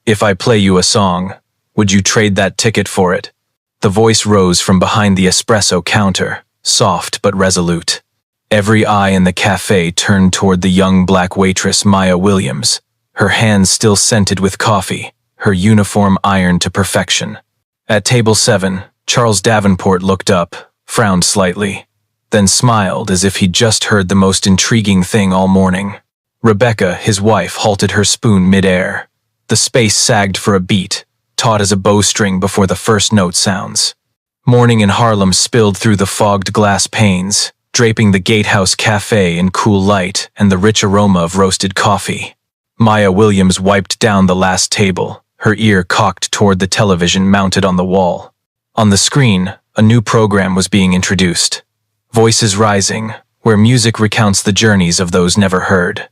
If I play you a song, would you trade that ticket for it? The voice rose from behind the espresso counter, soft but resolute. Every eye in the cafe turned toward the young black waitress Maya Williams, her hands still scented with coffee, her uniform ironed to perfection. At table 7, Charles Davenport looked up, frowned slightly, then smiled as if he'd just heard the most intriguing thing all morning. Rebecca, his wife, halted her spoon mid-air. The space sagged for a beat, taut as a bowstring before the first note sounds. Morning in Harlem spilled through the fogged glass panes, draping the Gatehouse Cafe in cool light and the rich aroma of roasted coffee. Maya Williams wiped down the last table, her ear cocked toward the television mounted on the wall. On the screen, a new program was being introduced. Voices Rising, where music recounts the journeys of those never heard.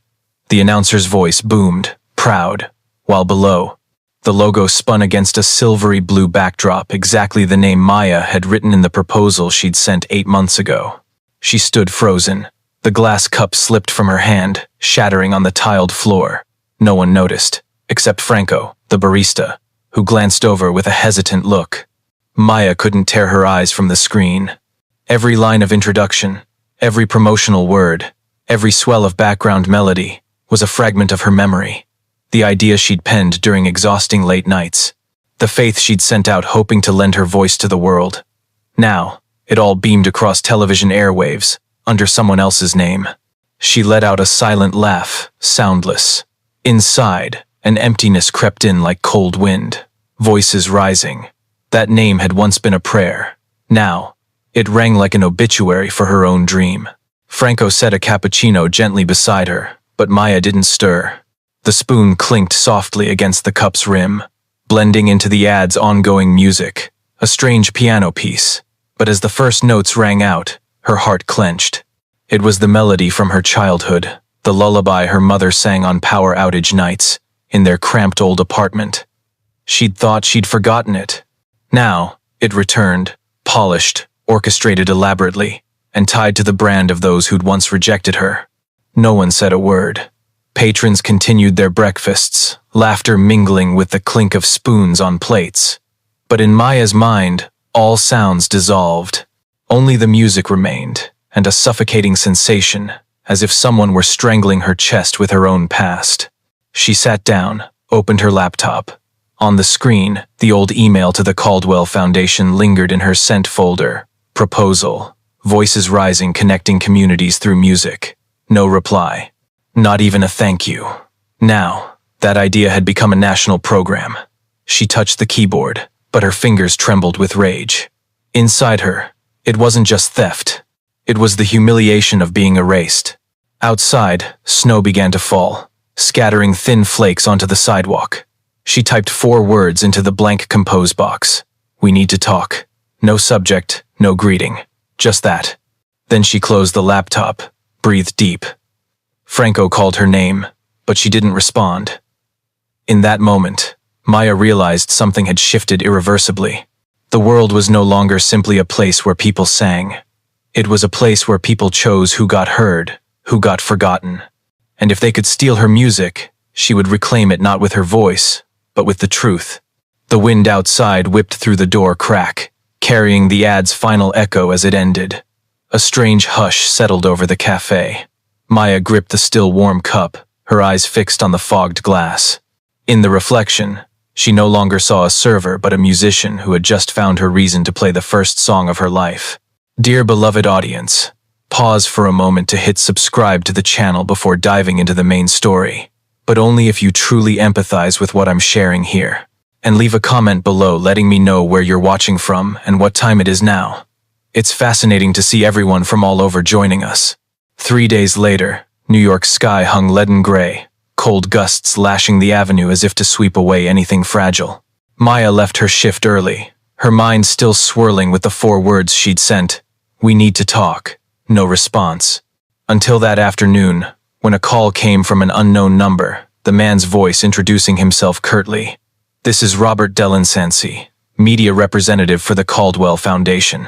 The announcer's voice boomed, proud, while below, the logo spun against a silvery blue backdrop, exactly the name Maya had written in the proposal she'd sent 8 months ago. She stood frozen. The glass cup slipped from her hand, shattering on the tiled floor. No one noticed, except Franco, the barista, who glanced over with a hesitant look. Maya couldn't tear her eyes from the screen. Every line of introduction, every promotional word, every swell of background melody was a fragment of her memory. The idea she'd penned during exhausting late nights. The faith she'd sent out hoping to lend her voice to the world. Now, it all beamed across television airwaves, under someone else's name. She let out a silent laugh, soundless. Inside, an emptiness crept in like cold wind. Voices Rising. That name had once been a prayer. Now, it rang like an obituary for her own dream. Franco set a cappuccino gently beside her, but Maya didn't stir. The spoon clinked softly against the cup's rim, blending into the ad's ongoing music, a strange piano piece. But as the first notes rang out, her heart clenched. It was the melody from her childhood, the lullaby her mother sang on power outage nights, in their cramped old apartment. She'd thought she'd forgotten it. Now, it returned, polished, orchestrated elaborately, and tied to the brand of those who'd once rejected her. No one said a word. Patrons continued their breakfasts, laughter mingling with the clink of spoons on plates. But in Maya's mind, all sounds dissolved. Only the music remained, and a suffocating sensation, as if someone were strangling her chest with her own past. She sat down, opened her laptop. On the screen, the old email to the Caldwell Foundation lingered in her sent folder. Proposal. Voices Rising, connecting communities through music. No reply. Not even a thank you. Now, that idea had become a national program. She touched the keyboard, but her fingers trembled with rage. Inside her, it wasn't just theft. It was the humiliation of being erased. Outside, snow began to fall, scattering thin flakes onto the sidewalk. She typed 4 words into the blank compose box. We need to talk. No subject, no greeting. Just that. Then she closed the laptop, breathed deep. Franco called her name, but she didn't respond. In that moment, Maya realized something had shifted irreversibly. The world was no longer simply a place where people sang. It was a place where people chose who got heard, who got forgotten. And if they could steal her music, she would reclaim it not with her voice, but with the truth. The wind outside whipped through the door crack, carrying the ad's final echo as it ended. A strange hush settled over the cafe. Maya gripped the still warm cup, her eyes fixed on the fogged glass. In the reflection, she no longer saw a server but a musician who had just found her reason to play the first song of her life. Dear beloved audience, pause for a moment to hit subscribe to the channel before diving into the main story, but only if you truly empathize with what I'm sharing here. And leave a comment below letting me know where you're watching from and what time it is now. It's fascinating to see everyone from all over joining us. 3 days later, New York's sky hung leaden gray, cold gusts lashing the avenue as if to sweep away anything fragile. Maya left her shift early, her mind still swirling with the 4 words she'd sent. We need to talk. No response. Until that afternoon, when a call came from an unknown number, the man's voice introducing himself curtly. This is Robert Delancey, media representative for the Caldwell Foundation.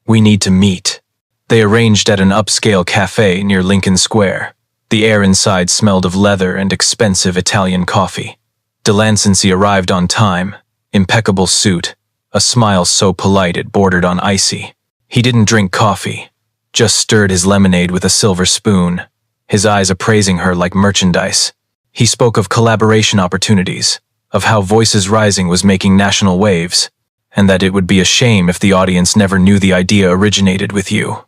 We need to meet. They arranged at an upscale cafe near Lincoln Square. The air inside smelled of leather and expensive Italian coffee. Delancey arrived on time, impeccable suit, a smile so polite it bordered on icy. He didn't drink coffee, just stirred his lemonade with a silver spoon, his eyes appraising her like merchandise. He spoke of collaboration opportunities, of how Voices Rising was making national waves, and that it would be a shame if the audience never knew the idea originated with you.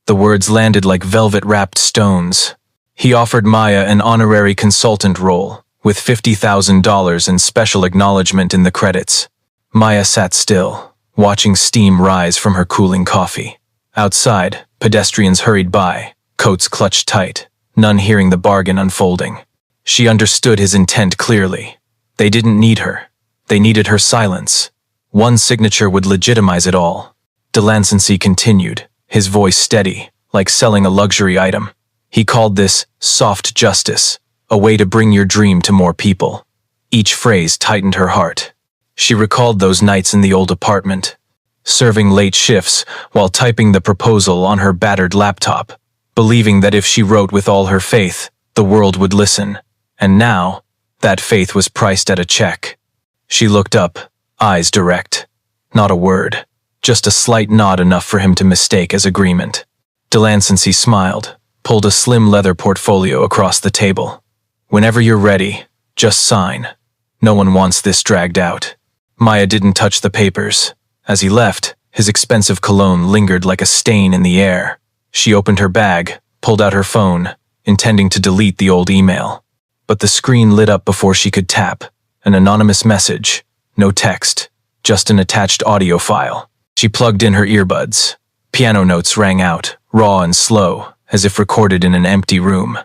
The words landed like velvet-wrapped stones. He offered Maya an honorary consultant role, with $50,000 and special acknowledgement in the credits. Maya sat still, watching steam rise from her cooling coffee. Outside, pedestrians hurried by, coats clutched tight, none hearing the bargain unfolding. She understood his intent clearly. They didn't need her. They needed her silence. One signature would legitimize it all. Delancey continued, his voice steady, like selling a luxury item. He called this soft justice, a way to bring your dream to more people. Each phrase tightened her heart. She recalled those nights in the old apartment, serving late shifts while typing the proposal on her battered laptop, believing that if she wrote with all her faith, the world would listen. And now, that faith was priced at a check. She looked up, eyes direct. Not a word, just a slight nod enough for him to mistake as agreement. Delancey smiled, pulled a slim leather portfolio across the table. Whenever you're ready, just sign. No one wants this dragged out. Maya didn't touch the papers. As he left, his expensive cologne lingered like a stain in the air. She opened her bag, pulled out her phone, intending to delete the old email. But the screen lit up before she could tap. An anonymous message. No text, just an attached audio file. She plugged in her earbuds. Piano notes rang out, raw and slow, as if recorded in an empty room.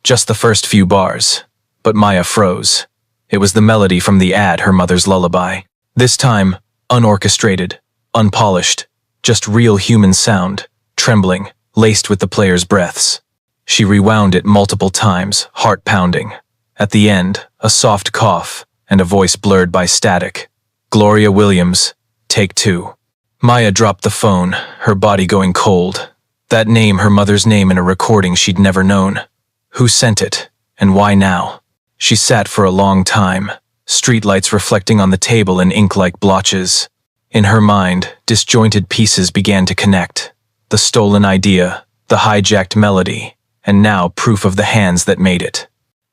Just the first few bars. But Maya froze. It was the melody from the ad, her mother's lullaby. This time, unorchestrated, unpolished, just real human sound, trembling, laced with the player's breaths. She rewound it multiple times, heart pounding. At the end, a soft cough, and a voice blurred by static. Gloria Williams, take 2. Maya dropped the phone, her body going cold. That name, her mother's name in a recording she'd never known. Who sent it, and why now? She sat for a long time, streetlights reflecting on the table in ink-like blotches. In her mind, disjointed pieces began to connect. The stolen idea, the hijacked melody, and now proof of the hands that made it.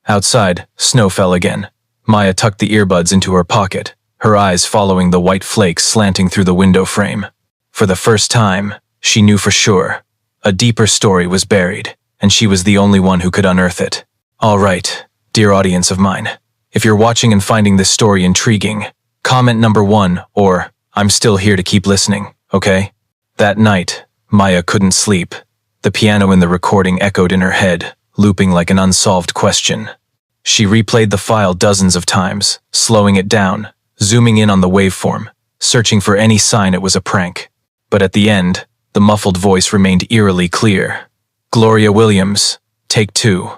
Outside, snow fell again. Maya tucked the earbuds into her pocket, her eyes following the white flakes slanting through the window frame. For the first time, she knew for sure. A deeper story was buried, and she was the only one who could unearth it. All right, dear audience of mine, if you're watching and finding this story intriguing, comment number 1 or I'm still here to keep listening, okay? That night, Maya couldn't sleep. The piano in the recording echoed in her head, looping like an unsolved question. She replayed the file dozens of times, slowing it down, zooming in on the waveform, searching for any sign it was a prank. But at the end, the muffled voice remained eerily clear. Gloria Williams, take 2.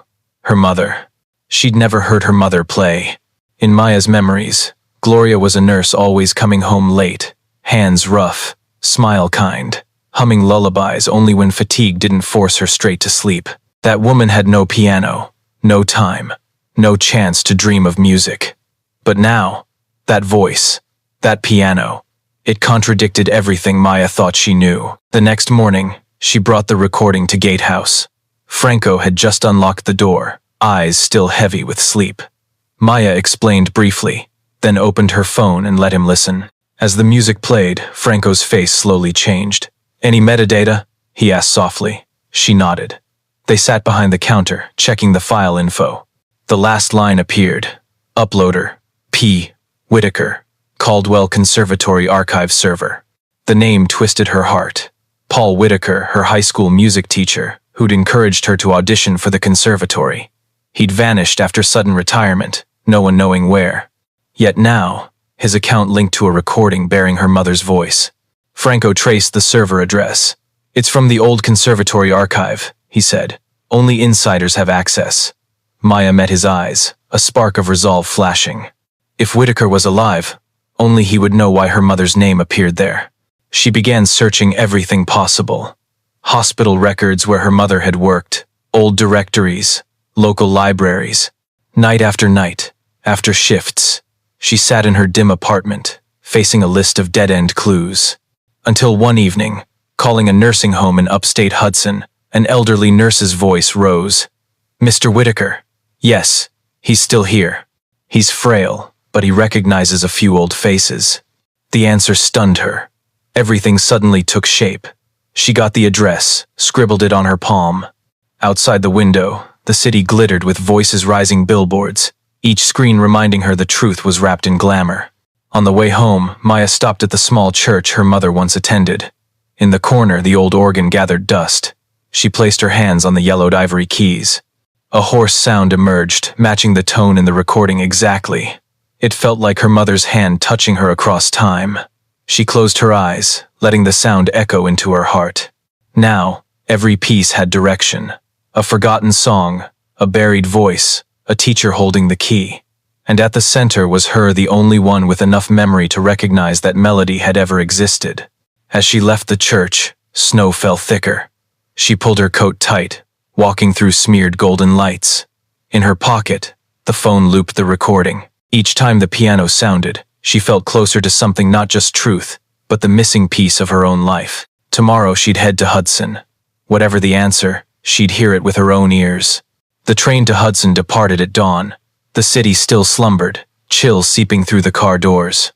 Her mother. She'd never heard her mother play. In Maya's memories, Gloria was a nurse always coming home late, hands rough, smile kind, humming lullabies only when fatigue didn't force her straight to sleep. That woman had no piano, no time, no chance to dream of music. But now, that voice, that piano, it contradicted everything Maya thought she knew. The next morning, she brought the recording to Gatehouse. Franco had just unlocked the door, eyes still heavy with sleep. Maya explained briefly, then opened her phone and let him listen. As the music played, Franco's face slowly changed. Any metadata? He asked softly. She nodded. They sat behind the counter, checking the file info. The last line appeared. Uploader, P. Whitaker, Caldwell Conservatory Archive Server. The name twisted her heart. Paul Whitaker, her high school music teacher, who'd encouraged her to audition for the conservatory. He'd vanished after sudden retirement, no one knowing where. Yet now, his account linked to a recording bearing her mother's voice. Franco traced the server address. It's from the old conservatory archive, he said. Only insiders have access. Maya met his eyes, a spark of resolve flashing. If Whitaker was alive, only he would know why her mother's name appeared there. She began searching everything possible. Hospital records where her mother had worked, old directories, local libraries. Night after night, after shifts, She sat in her dim apartment, facing a list of dead-end clues. Until one evening, calling a nursing home in upstate Hudson, an elderly nurse's voice rose. "Mr. Whitaker." "Yes, he's still here." "He's frail, but he recognizes a few old faces." The answer stunned her. Everything suddenly took shape. She got the address, scribbled it on her palm. Outside the window, the city glittered with voices rising billboards, each screen reminding her the truth was wrapped in glamour. On the way home, Maya stopped at the small church her mother once attended. In the corner, the old organ gathered dust. She placed her hands on the yellowed ivory keys. A hoarse sound emerged, matching the tone in the recording exactly. It felt like her mother's hand touching her across time. She closed her eyes, letting the sound echo into her heart. Now, every piece had direction. A forgotten song, a buried voice, a teacher holding the key. And at the center was her, the only one with enough memory to recognize that melody had ever existed. As she left the church, snow fell thicker. She pulled her coat tight, walking through smeared golden lights. In her pocket, the phone looped the recording. Each time the piano sounded, she felt closer to something, not just truth, but the missing piece of her own life. Tomorrow she'd head to Hudson. Whatever the answer, she'd hear it with her own ears. The train to Hudson departed at dawn. The city still slumbered, chill seeping through the car doors.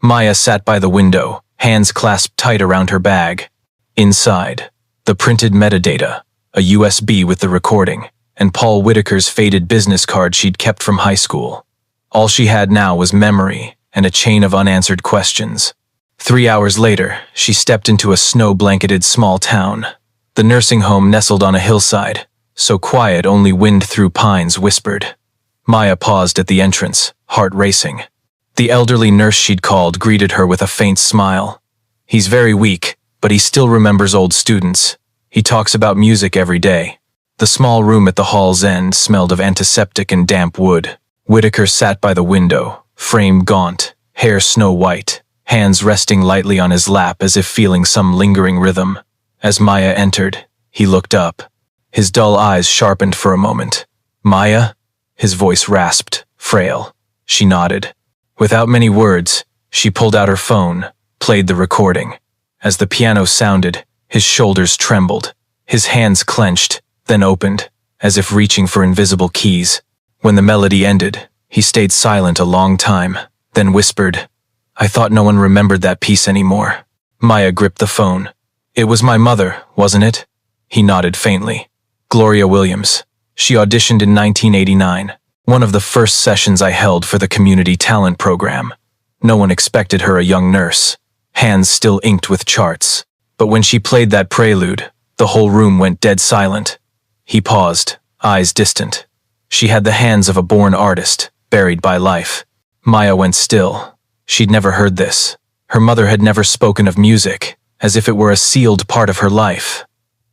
Maya sat by the window, hands clasped tight around her bag. Inside, the printed metadata, a USB with the recording, and Paul Whitaker's faded business card she'd kept from high school. All she had now was memory and a chain of unanswered questions. 3 hours later, she stepped into a snow-blanketed small town. The nursing home nestled on a hillside, so quiet only wind through pines whispered. Maya paused at the entrance, heart racing. The elderly nurse she'd called greeted her with a faint smile. "He's very weak, but he still remembers old students. He talks about music every day." The small room at the hall's end smelled of antiseptic and damp wood. Whitaker sat by the window, frame gaunt, hair snow-white, hands resting lightly on his lap as if feeling some lingering rhythm. As Maya entered, he looked up. His dull eyes sharpened for a moment. "Maya?" His voice rasped, frail. She nodded. Without many words, she pulled out her phone, played the recording. As the piano sounded, his shoulders trembled. His hands clenched, then opened, as if reaching for invisible keys. When the melody ended, he stayed silent a long time, then whispered, "I thought no one remembered that piece anymore." Maya gripped the phone. "It was my mother, wasn't it?" He nodded faintly. "Gloria Williams. She auditioned in 1989, one of the first sessions I held for the community talent program. No one expected her a young nurse, hands still inked with charts. But when she played that prelude, the whole room went dead silent." He paused, eyes distant. She had the hands of a born artist, buried by life. Maya went still. She'd never heard this. Her mother had never spoken of music, as if it were a sealed part of her life.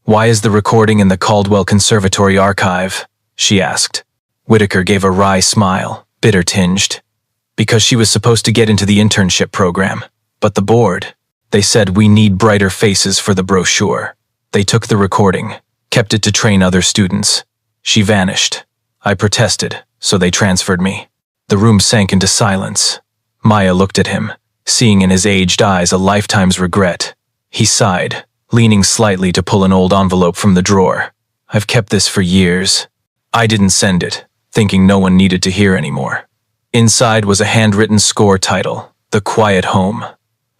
"Why is the recording in the Caldwell Conservatory archive?" she asked. Whitaker gave a wry smile, bitter-tinged. "Because she was supposed to get into the internship program. But the board, they said we need brighter faces for the brochure. They took the recording, kept it to train other students. She vanished. I protested, so they transferred me." The room sank into silence. Maya looked at him, seeing in his aged eyes a lifetime's regret. He sighed, leaning slightly to pull an old envelope from the drawer. "I've kept this for years. I didn't send it, thinking no one needed to hear anymore." Inside was a handwritten score title, "The Quiet Home."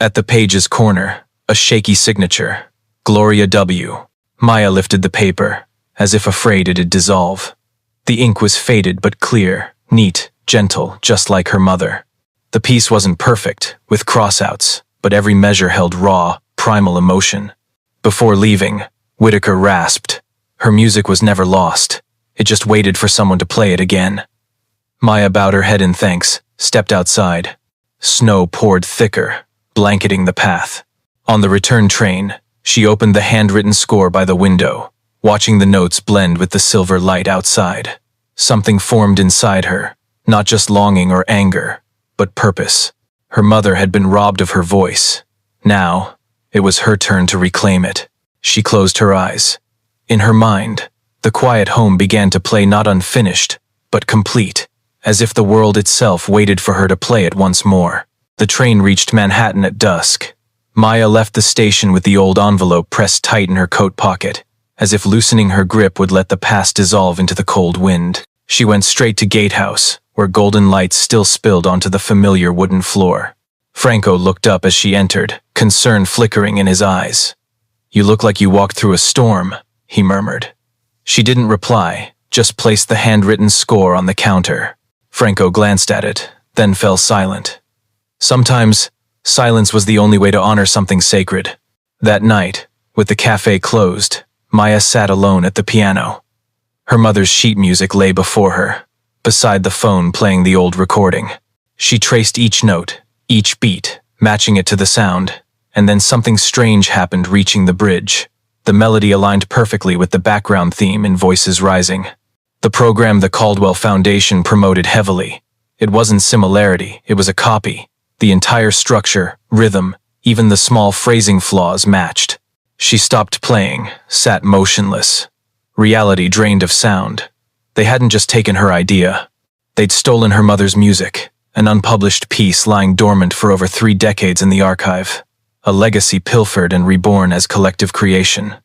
At the page's corner, a shaky signature, "Gloria W." Maya lifted the paper, as if afraid it'd dissolve. The ink was faded but clear, neat, gentle, just like her mother. The piece wasn't perfect, with crossouts, but every measure held raw, primal emotion. Before leaving, Whitaker rasped. Her music was never lost. It just waited for someone to play it again. Maya bowed her head in thanks, stepped outside. Snow poured thicker, blanketing the path. On the return train, she opened the handwritten score by the window, watching the notes blend with the silver light outside. Something formed inside her, not just longing or anger, but purpose. Her mother had been robbed of her voice. Now, it was her turn to reclaim it. She closed her eyes. In her mind, The Quiet Home began to play, not unfinished, but complete, as if the world itself waited for her to play it once more. The train reached Manhattan at dusk. Maya left the station with the old envelope pressed tight in her coat pocket, as if loosening her grip would let the past dissolve into the cold wind. She went straight to Gatehouse, where golden lights still spilled onto the familiar wooden floor. Franco looked up as she entered, concern flickering in his eyes. "You look like you walked through a storm," he murmured. She didn't reply, just placed the handwritten score on the counter. Franco glanced at it, then fell silent. Sometimes, silence was the only way to honor something sacred. That night, with the cafe closed, Maya sat alone at the piano. Her mother's sheet music lay before her, beside the phone playing the old recording. She traced each note, each beat, matching it to the sound, and then something strange happened reaching the bridge. The melody aligned perfectly with the background theme in Voices Rising. The program the Caldwell Foundation promoted heavily. It wasn't similarity, it was a copy. The entire structure, rhythm, even the small phrasing flaws matched. She stopped playing, sat motionless. Reality drained of sound. They hadn't just taken her idea. They'd stolen her mother's music, an unpublished piece lying dormant for over 3 decades in the archive. A legacy pilfered and reborn as collective creation.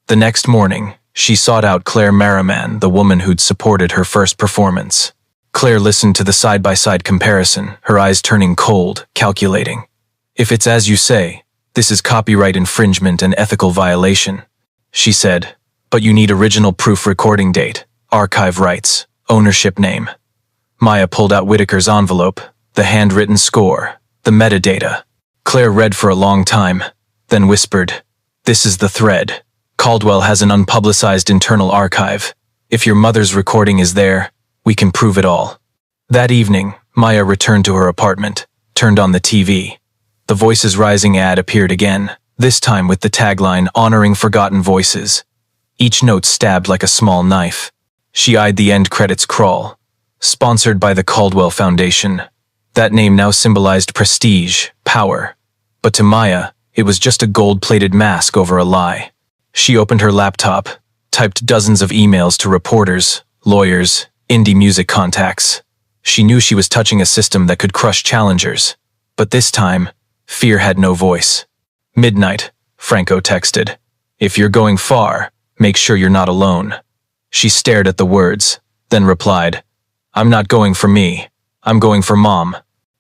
The next morning, she sought out Claire Merriman, the woman who'd supported her first performance. Claire listened to the side-by-side comparison, her eyes turning cold, calculating. "If it's as you say, this is copyright infringement and ethical violation," she said. "But you need original proof, recording date, archive rights, ownership name." Maya pulled out Whitaker's envelope, the handwritten score, the metadata. Claire read for a long time, then whispered, "This is the thread. Caldwell has an unpublicized internal archive. If your mother's recording is there, we can prove it all." That evening, Maya returned to her apartment, turned on the TV. The Voices Rising ad appeared again, this time with the tagline, "Honoring Forgotten Voices." Each note stabbed like a small knife. She eyed the end credits crawl. Sponsored by the Caldwell Foundation. That name now symbolized prestige, power. But to Maya, it was just a gold-plated mask over a lie. She opened her laptop, typed dozens of emails to reporters, lawyers, indie music contacts. She knew she was touching a system that could crush challengers. But this time, fear had no voice. "Midnight," Franco texted. "If you're going far, make sure you're not alone." She stared at the words, then replied, "I'm not going for me. I'm going for Mom."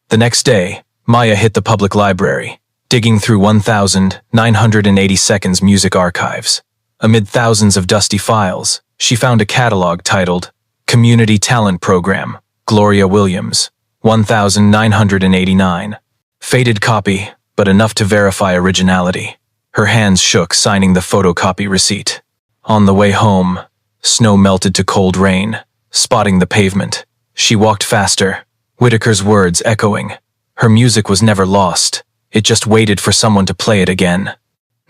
The next day, Maya hit the public library, digging through 1,980 music archives. Amid thousands of dusty files, she found a catalog titled Community Talent Program, Gloria Williams, 1,989. Faded copy, but enough to verify originality. Her hands shook signing the photocopy receipt. On the way home, snow melted to cold rain, spotting the pavement. She walked faster, Whitaker's words echoing. Her music was never lost. It just waited for someone to play it again.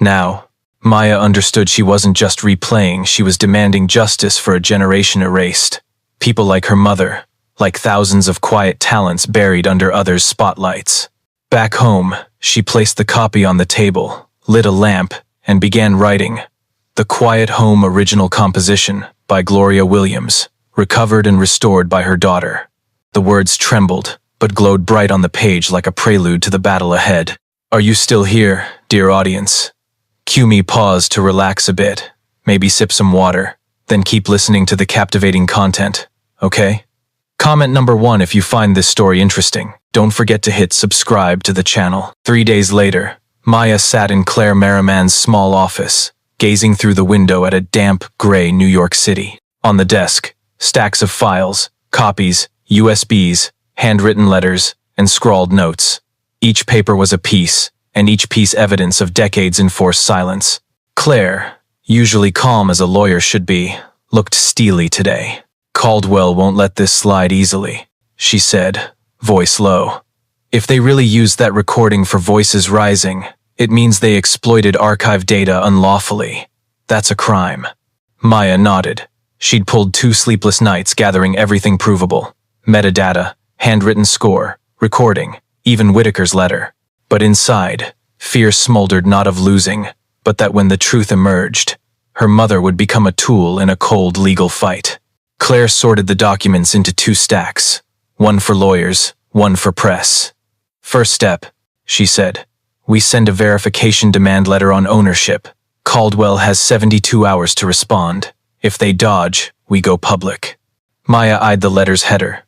Now, Maya understood she wasn't just replaying, she was demanding justice for a generation erased. People like her mother, like thousands of quiet talents buried under others' spotlights. Back home, she placed the copy on the table, lit a lamp, and began writing. The Quiet Home Original Composition by Gloria Williams, recovered and restored by her daughter. The words trembled, but glowed bright on the page like a prelude to the battle ahead. Are you still here, dear audience? Cue me pause to relax a bit, maybe sip some water, then keep listening to the captivating content, okay? Comment number 1 if you find this story interesting. Don't forget to hit subscribe to the channel. 3 days later, Maya sat in Claire Merriman's small office, gazing through the window at a damp, gray New York City. On the desk, stacks of files, copies, USBs, handwritten letters, and scrawled notes. Each paper was a piece, and each piece evidence of decades enforced silence. Claire, usually calm as a lawyer should be, looked steely today. "Caldwell won't let this slide easily," she said, voice low. "If they really used that recording for Voices Rising, it means they exploited archive data unlawfully. That's a crime." Maya nodded. She'd pulled 2 sleepless nights gathering everything provable. Metadata, handwritten score, recording, even Whitaker's letter. But inside, fear smoldered, not of losing, but that when the truth emerged, her mother would become a tool in a cold legal fight. Claire sorted the documents into 2 stacks, One for lawyers, one for press. First step, she said. We send a verification demand letter on ownership. Caldwell has 72 hours to respond. If they dodge, we go public. Maya eyed the letter's header.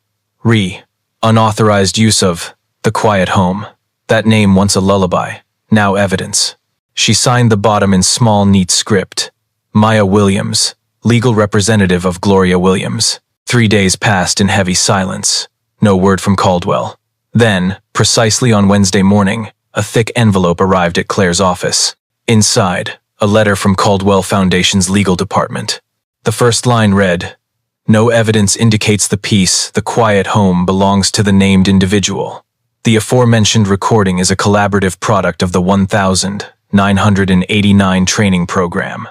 Unauthorized use of the quiet home. That name once a lullaby, now evidence. She signed the bottom in small, neat script. Maya Williams, legal representative of Gloria Williams. 3 days passed in heavy silence. No word from Caldwell. Then, precisely on Wednesday morning, a thick envelope arrived at Claire's office. Inside, a letter from Caldwell Foundation's legal department. The first line read, "No evidence indicates the piece, The Quiet Home, belongs to the named individual. The aforementioned recording is a collaborative product of the 1989 training program."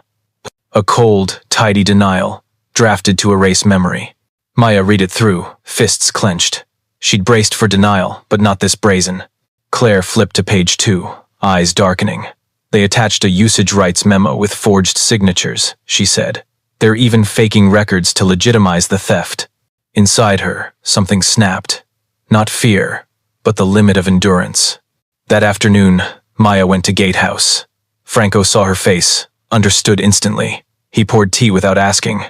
A cold, tidy denial, drafted to erase memory. Maya read it through, fists clenched. She'd braced for denial, but not this brazen. Claire flipped to page 2, eyes darkening. They attached a usage rights memo with forged signatures, she said. They're even faking records to legitimize the theft. Inside her, something snapped. Not fear, but the limit of endurance. That afternoon, Maya went to Gatehouse. Franco saw her face, understood instantly. He poured tea without asking.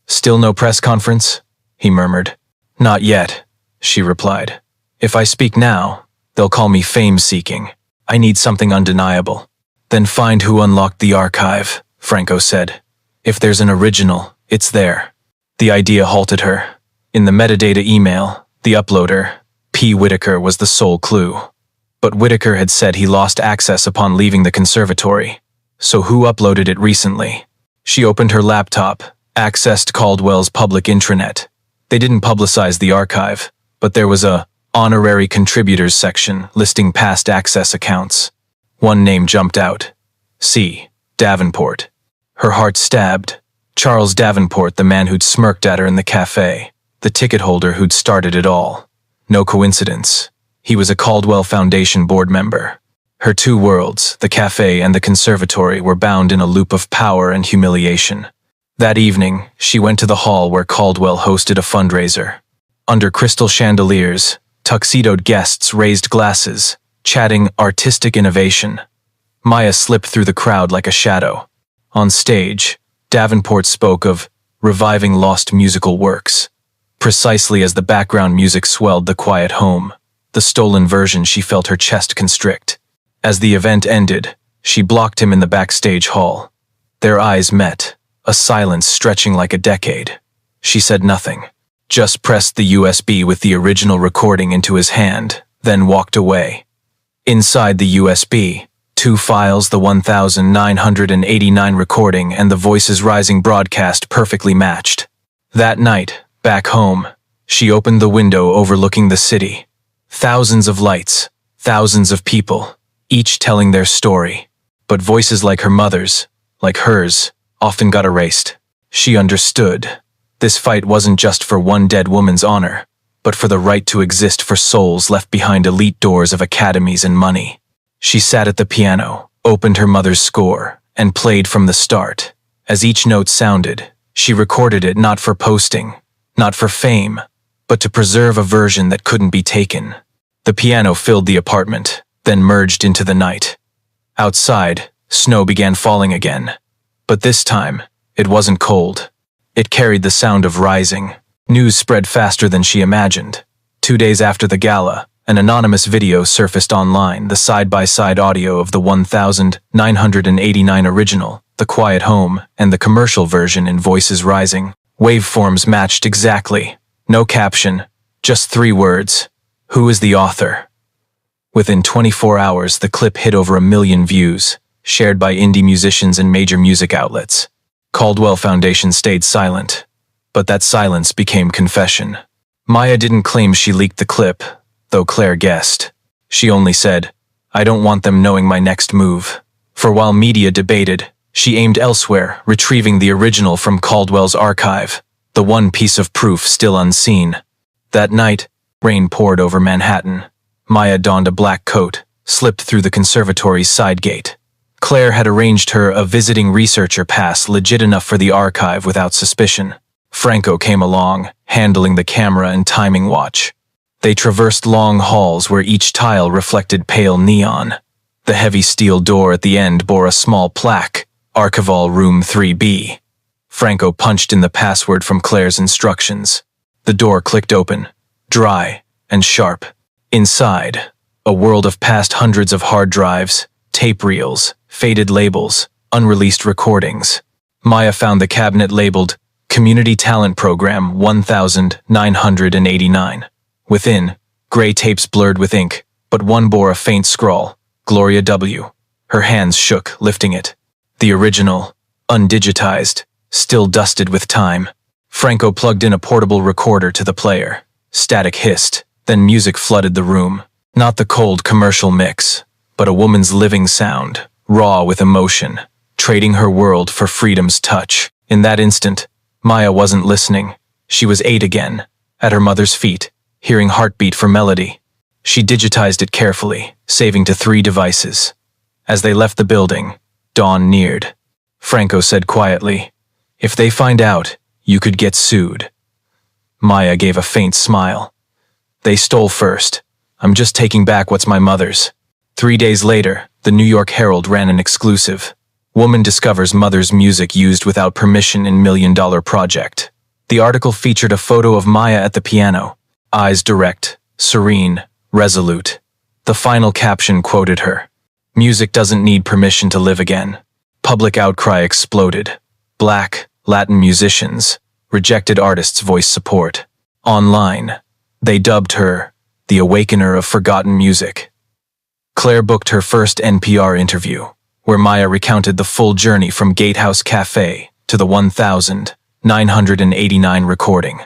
"Still no press conference?" he murmured. "Not yet," she replied. "If I speak now, they'll call me fame-seeking. I need something undeniable." "Then find who unlocked the archive," Franco said. "If there's an original, it's there." The idea halted her. In the metadata email, the uploader, P. Whitaker, was the sole clue. But Whitaker had said he lost access upon leaving the conservatory. So who uploaded it recently? She opened her laptop, accessed Caldwell's public intranet. They didn't publicize the archive, but there was a honorary contributors section listing past access accounts. One name jumped out. C. Davenport. Her heart stabbed. Charles Davenport, the man who'd smirked at her in the café, the ticket holder who'd started it all. No coincidence. He was a Caldwell Foundation board member. Her two worlds, the café and the conservatory, were bound in a loop of power and humiliation. That evening, she went to the hall where Caldwell hosted a fundraiser. Under crystal chandeliers, tuxedoed guests raised glasses, chatting artistic innovation. Maya slipped through the crowd like a shadow. On stage, Davenport spoke of reviving lost musical works. Precisely as the background music swelled The Quiet Home, the stolen version, she felt her chest constrict. As the event ended, she blocked him in the backstage hall. Their eyes met, a silence stretching like a decade. She said nothing, just pressed the USB with the original recording into his hand, then walked away. Inside the USB, 2 files, the 1989 recording and the Voices Rising broadcast, perfectly matched. That night, back home, she opened the window overlooking the city. Thousands of lights, thousands of people, each telling their story. But voices like her mother's, like hers, often got erased. She understood. This fight wasn't just for one dead woman's honor, but for the right to exist for souls left behind elite doors of academies and money. She sat at the piano, opened her mother's score, and played from the start. As each note sounded, she recorded it not for posting, not for fame, but to preserve a version that couldn't be taken. The piano filled the apartment, then merged into the night. Outside, snow began falling again. But this time, it wasn't cold. It carried the sound of rising. News spread faster than she imagined. 2 days after the gala, an anonymous video surfaced online, the side-by-side audio of the 1989 original, The Quiet Home, and the commercial version in Voices Rising. Waveforms matched exactly. No caption, just 3 words. Who is the author? Within 24 hours, the clip hit over 1 million views, shared by indie musicians and major music outlets. Caldwell Foundation stayed silent, but that silence became confession. Maya didn't claim she leaked the clip, though Claire guessed. She only said, "I don't want them knowing my next move." For while media debated, she aimed elsewhere, retrieving the original from Caldwell's archive, the one piece of proof still unseen. That night, rain poured over Manhattan. Maya donned a black coat, slipped through the conservatory's side gate. Claire had arranged her a visiting researcher pass legit enough for the archive without suspicion. Franco came along, handling the camera and timing watch. They traversed long halls where each tile reflected pale neon. The heavy steel door at the end bore a small plaque, Archival Room 3B. Franco punched in the password from Claire's instructions. The door clicked open, dry and sharp. Inside, a world of past hundreds of hard drives, tape reels, faded labels, unreleased recordings. Maya found the cabinet labeled Community Talent Program 1989. Within, gray tapes blurred with ink, but one bore a faint scrawl, Gloria W. Her hands shook, lifting it. The original, undigitized, still dusted with time. Franco plugged in a portable recorder to the player. Static hissed, then music flooded the room. Not the cold commercial mix, but a woman's living sound, raw with emotion, trading her world for freedom's touch. In that instant, Maya wasn't listening. She was 8 again, at her mother's feet, hearing heartbeat for melody. She digitized it carefully, saving to 3 devices. As they left the building, dawn neared. Franco said quietly, "If they find out, you could get sued." Maya gave a faint smile. "They stole first. I'm just taking back what's my mother's." 3 days later, the New York Herald ran an exclusive. Woman discovers mother's music used without permission in $1 million project. The article featured a photo of Maya at the piano, eyes direct, serene, resolute. The final caption quoted her, "Music doesn't need permission to live again." Public outcry exploded. Black, Latin musicians, rejected artists voiced support. Online, they dubbed her the awakener of forgotten music. Claire booked her first NPR interview, where Maya recounted the full journey from Gatehouse Café to the 1989 recording.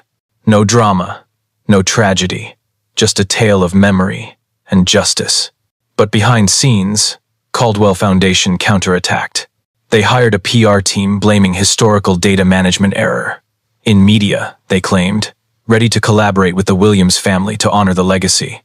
No drama, no tragedy, just a tale of memory and justice. But behind scenes, Caldwell Foundation counterattacked. They hired a PR team blaming historical data management error. In media, they claimed, ready to collaborate with the Williams family to honor the legacy.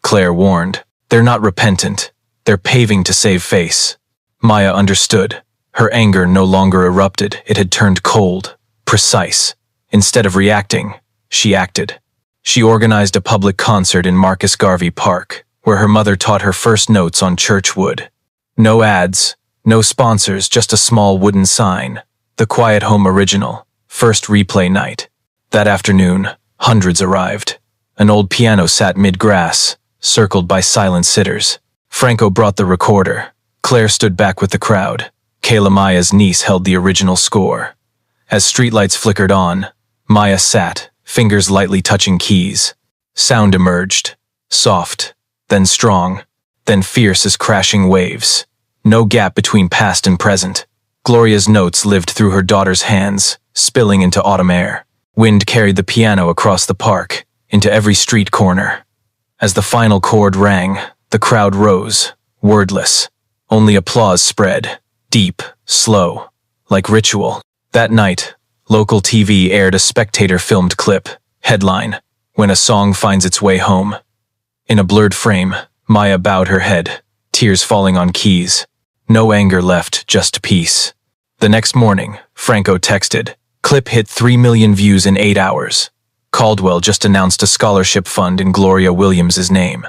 Claire warned, "They're not repentant, they're paving to save face." Maya understood. Her anger no longer erupted, it had turned cold, precise. Instead of reacting, she acted. She organized a public concert in Marcus Garvey Park, where her mother taught her first notes on church wood. No ads, no sponsors, just a small wooden sign. The Quiet Home Original, first replay night. That afternoon, hundreds arrived. An old piano sat mid-grass, circled by silent sitters. Franco brought the recorder. Claire stood back with the crowd. Kayla, Maya's niece, held the original score. As streetlights flickered on, Maya sat, fingers lightly touching keys. Sound emerged, soft, then strong, then fierce as crashing waves. No gap between past and present. Gloria's notes lived through her daughter's hands, spilling into autumn air. Wind carried the piano across the park, into every street corner. As the final chord rang, the crowd rose, wordless. Only applause spread, deep, slow, like ritual. That night, local TV aired a spectator-filmed clip, headline, "When a Song Finds Its Way Home." In a blurred frame, Maya bowed her head, tears falling on keys. No anger left, just peace. The next morning, Franco texted, "Clip hit 3 million views in 8 hours. Caldwell just announced a scholarship fund in Gloria Williams's name."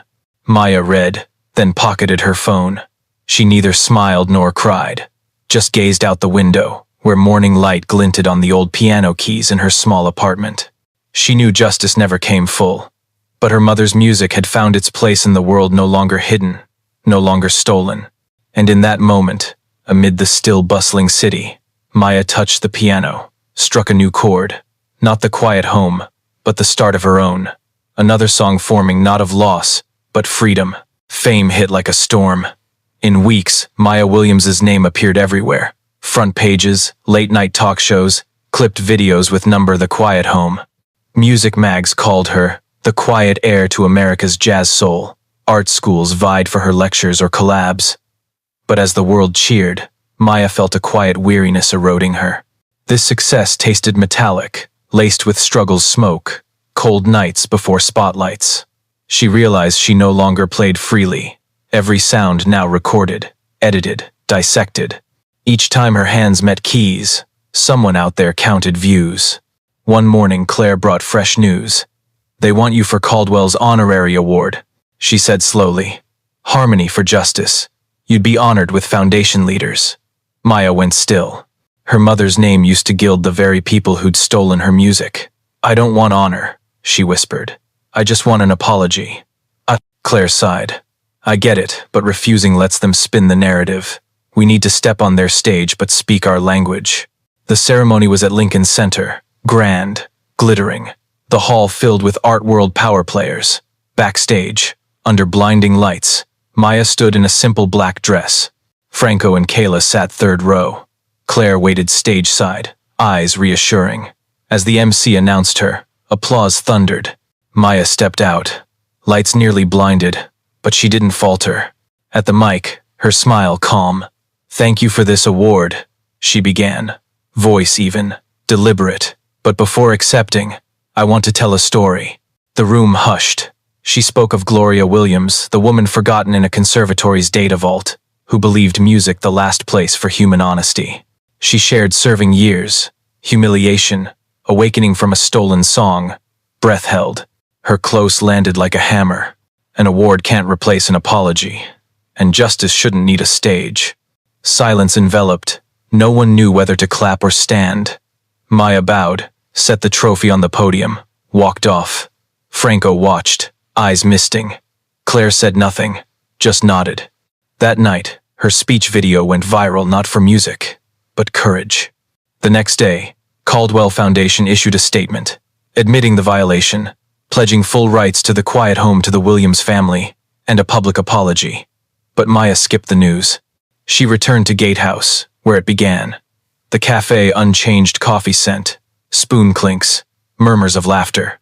Maya read, then pocketed her phone. She neither smiled nor cried, just gazed out the window, where morning light glinted on the old piano keys in her small apartment. She knew justice never came full, but her mother's music had found its place in the world, no longer hidden, no longer stolen. And in that moment, amid the still bustling city, Maya touched the piano, struck a new chord, not the quiet home, but the start of her own. Another song forming, not of loss, but freedom. Fame hit like a storm. In weeks, Maya Williams's name appeared everywhere. Front pages, late-night talk shows, clipped videos with number "The Quiet Home." Music mags called her the quiet heir to America's jazz soul. Art schools vied for her lectures or collabs. But as the world cheered, Maya felt a quiet weariness eroding her. This success tasted metallic, laced with struggle's smoke, cold nights before spotlights. She realized she no longer played freely. Every sound now recorded, edited, dissected. Each time her hands met keys, someone out there counted views. One morning, Claire brought fresh news. They want you for Caldwell's honorary award, she said slowly. Harmony for justice. You'd be honored with foundation leaders. Maya went still. Her mother's name used to gild the very people who'd stolen her music. I don't want honor, she whispered. I just want an apology. Claire sighed. I get it, but refusing lets them spin the narrative. We need to step on their stage but speak our language. The ceremony was at Lincoln Center, grand, glittering, the hall filled with art world power players. Backstage, under blinding lights, Maya stood in a simple black dress. Franco and Kayla sat third row. Claire waited stage side, eyes reassuring. As the MC announced her, applause thundered. Maya stepped out. Lights nearly blinded, but she didn't falter. At the mic, her smile calm. Thank you for this award, she began, voice even, deliberate. But before accepting, I want to tell a story. The room hushed. She spoke of Gloria Williams, the woman forgotten in a conservatory's data vault, who believed music the last place for human honesty. She shared serving years, humiliation, awakening from a stolen song, breath held. Her close landed like a hammer. An award can't replace an apology, and justice shouldn't need a stage. Silence enveloped. No one knew whether to clap or stand. Maya bowed, set the trophy on the podium, walked off. Franco watched, eyes misting. Claire said nothing, just nodded. That night, her speech video went viral not for music, but courage. The next day, Caldwell Foundation issued a statement, admitting the violation, pledging full rights to the quiet home to the Williams family, and a public apology. But Maya skipped the news. She returned to Gatehouse, where it began. The café unchanged coffee scent, spoon clinks, murmurs of laughter.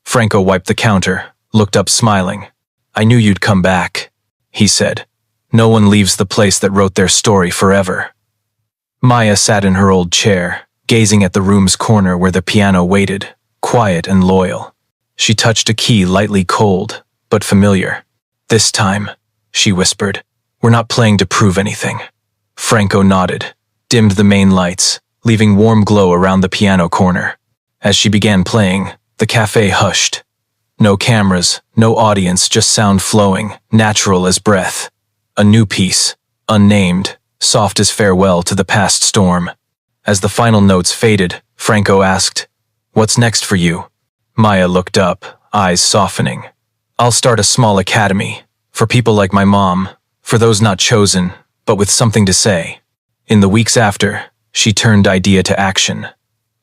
Franco wiped the counter, looked up smiling. I knew you'd come back, he said. No one leaves the place that wrote their story forever. Maya sat in her old chair, gazing at the room's corner where the piano waited, quiet and loyal. She touched a key lightly cold, but familiar. This time, she whispered, we're not playing to prove anything. Franco nodded, dimmed the main lights, leaving warm glow around the piano corner. As she began playing, the cafe hushed. No cameras, no audience, just sound flowing, natural as breath. A new piece, unnamed, soft as farewell to the past storm. As the final notes faded, Franco asked, what's next for you? Maya looked up, eyes softening. I'll start a small academy, for people like my mom, for those not chosen, but with something to say. In the weeks after, she turned idea to action.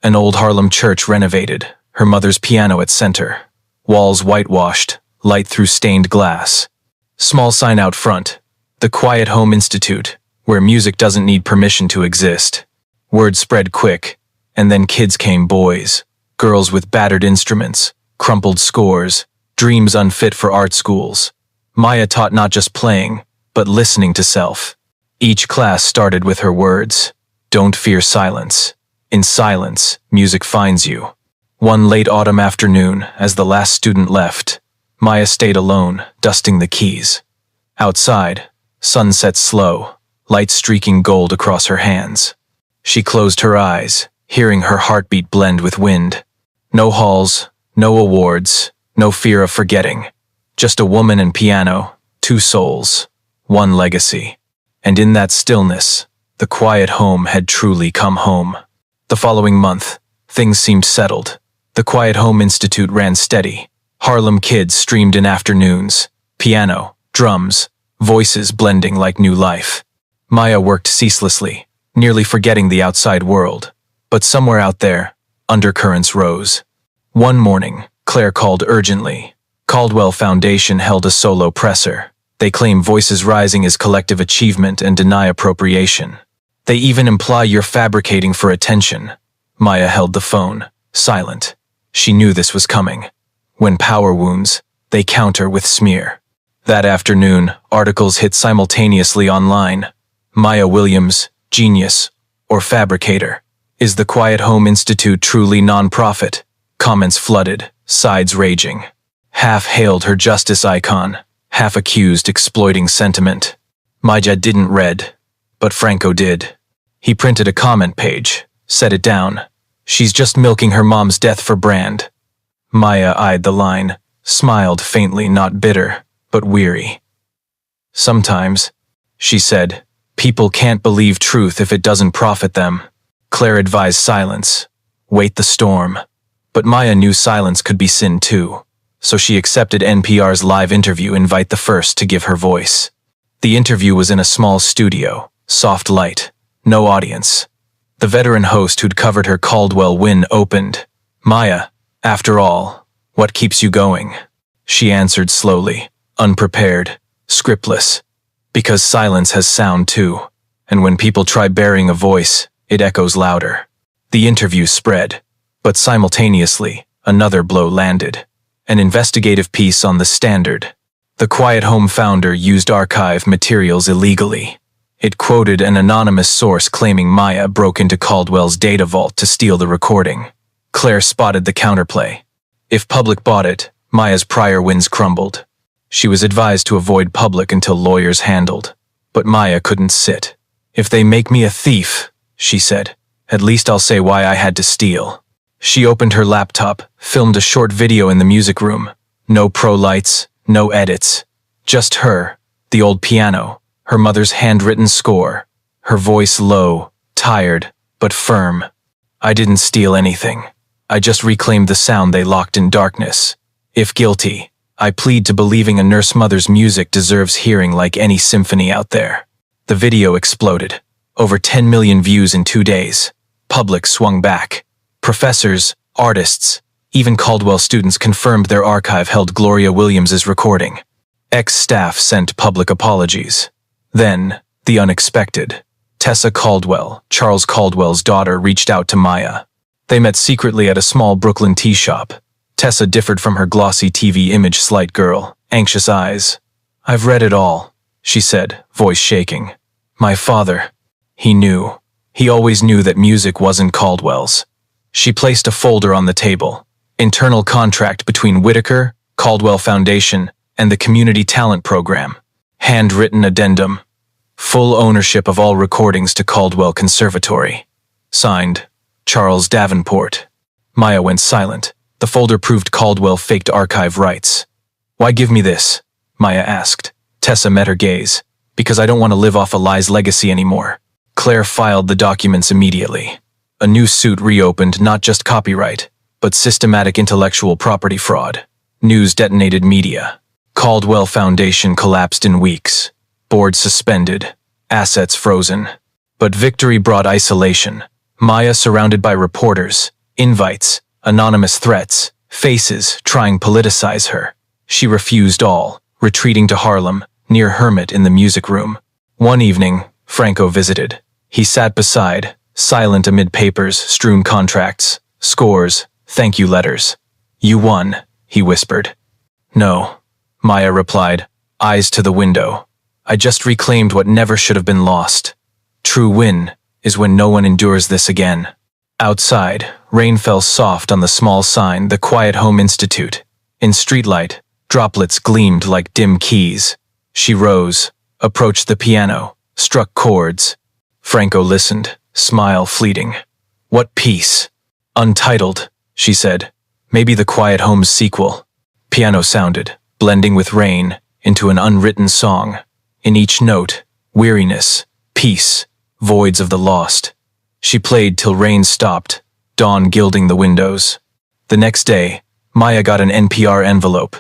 An old Harlem church renovated, her mother's piano at center. Walls whitewashed, light through stained glass. Small sign out front, the Quiet Home Institute, where music doesn't need permission to exist. Word spread quick, and then kids came, boys. Girls with battered instruments, crumpled scores, dreams unfit for art schools. Maya taught not just playing, but listening to self. Each class started with her words. Don't fear silence. In silence, music finds you. One late autumn afternoon, as the last student left, Maya stayed alone, dusting the keys. Outside, sun set slow, light streaking gold across her hands. She closed her eyes, hearing her heartbeat blend with wind. No halls, no awards, no fear of forgetting. Just a woman and piano, two souls, one legacy. And in that stillness, the quiet home had truly come home. The following month, things seemed settled. The Quiet Home Institute ran steady. Harlem kids streamed in afternoons. Piano, drums, voices blending like new life. Maya worked ceaselessly, nearly forgetting the outside world. But somewhere out there, undercurrents rose. One morning, Claire called urgently. Caldwell Foundation held a solo presser. They claim voices rising is collective achievement and deny appropriation. They even imply you're fabricating for attention. Maya held the phone, silent. She knew this was coming. When power wounds, they counter with smear. That afternoon, articles hit simultaneously online. Maya Williams, genius, or fabricator. Is the Quiet Home Institute truly non-profit? Comments flooded, sides raging. Half hailed her justice icon, half accused exploiting sentiment. Maya didn't read, but Franco did. He printed a comment page, set it down. She's just milking her mom's death for brand. Maya eyed the line, smiled faintly, not bitter, but weary. Sometimes, she said, people can't believe truth if it doesn't profit them. Claire advised silence. Wait the storm. But Maya knew silence could be sin too, so she accepted NPR's live interview invite, the first to give her voice. The interview was in a small studio, soft light, no audience. The veteran host who'd covered her Caldwell win opened. Maya, after all, what keeps you going? She answered slowly, unprepared, scriptless. Because silence has sound too, and when people try bearing a voice, it echoes louder. The interview spread, but simultaneously, another blow landed. An investigative piece on the Standard. The Quiet Home founder used archive materials illegally. It quoted an anonymous source claiming Maya broke into Caldwell's data vault to steal the recording. Claire spotted the counterplay. If public bought it, Maya's prior wins crumbled. She was advised to avoid public until lawyers handled. But Maya couldn't sit. If they make me a thief, she said, at least I'll say why I had to steal. She opened her laptop, filmed a short video in the music room. No pro lights, no edits. Just her, the old piano, her mother's handwritten score, her voice low, tired, but firm. I didn't steal anything. I just reclaimed the sound they locked in darkness. If guilty, I plead to believing a nurse mother's music deserves hearing like any symphony out there. The video exploded. Over 10 million views in 2 days. Public swung back. Professors, artists, even Caldwell students confirmed their archive held Gloria Williams's recording. Ex-staff sent public apologies. Then, the unexpected. Tessa Caldwell, Charles Caldwell's daughter, reached out to Maya. They met secretly at a small Brooklyn tea shop. Tessa differed from her glossy TV image slight girl, anxious eyes. I've read it all, she said, voice shaking. My father. He knew. He always knew that music wasn't Caldwell's. She placed a folder on the table. Internal contract between Whitaker, Caldwell Foundation, and the Community Talent Program. Handwritten addendum. Full ownership of all recordings to Caldwell Conservatory. Signed, Charles Davenport. Maya went silent. The folder proved Caldwell faked archive rights. Why give me this? Maya asked. Tessa met her gaze. Because I don't want to live off a lie's legacy anymore. Claire filed the documents immediately. A new suit reopened, not just copyright, but systematic intellectual property fraud. News detonated media. Caldwell Foundation collapsed in weeks. Board suspended. Assets frozen. But victory brought isolation. Maya surrounded by reporters, invites, anonymous threats, faces trying to politicize her. She refused all, retreating to Harlem, near Hermit in the music room. One evening, Franco visited. He sat beside, silent amid papers, strewn contracts, scores, thank you letters. You won, he whispered. No, Maya replied, eyes to the window. I just reclaimed what never should have been lost. True win is when no one endures this again. Outside, rain fell soft on the small sign, the Quiet Home Institute. In streetlight, droplets gleamed like dim keys. She rose, approached the piano, struck chords. Franco listened, smile fleeting. What piece? Untitled, she said. Maybe the Quiet Home's sequel. Piano sounded, blending with rain, into an unwritten song. In each note, weariness, peace, voids of the lost. She played till rain stopped, dawn gilding the windows. The next day, Maya got an NPR envelope.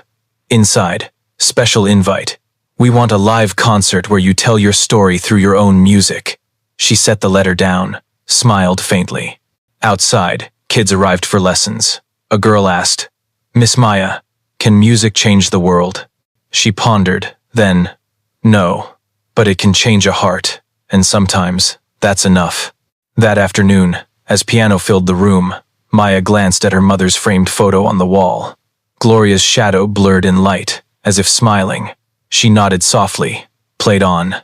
Inside, special invite. We want a live concert where you tell your story through your own music. She set the letter down, smiled faintly. Outside, kids arrived for lessons. A girl asked, Miss Maya, can music change the world? She pondered, then, no, but it can change a heart, and sometimes, that's enough. That afternoon, as piano filled the room, Maya glanced at her mother's framed photo on the wall. Gloria's shadow blurred in light, as if smiling. She nodded softly, played on.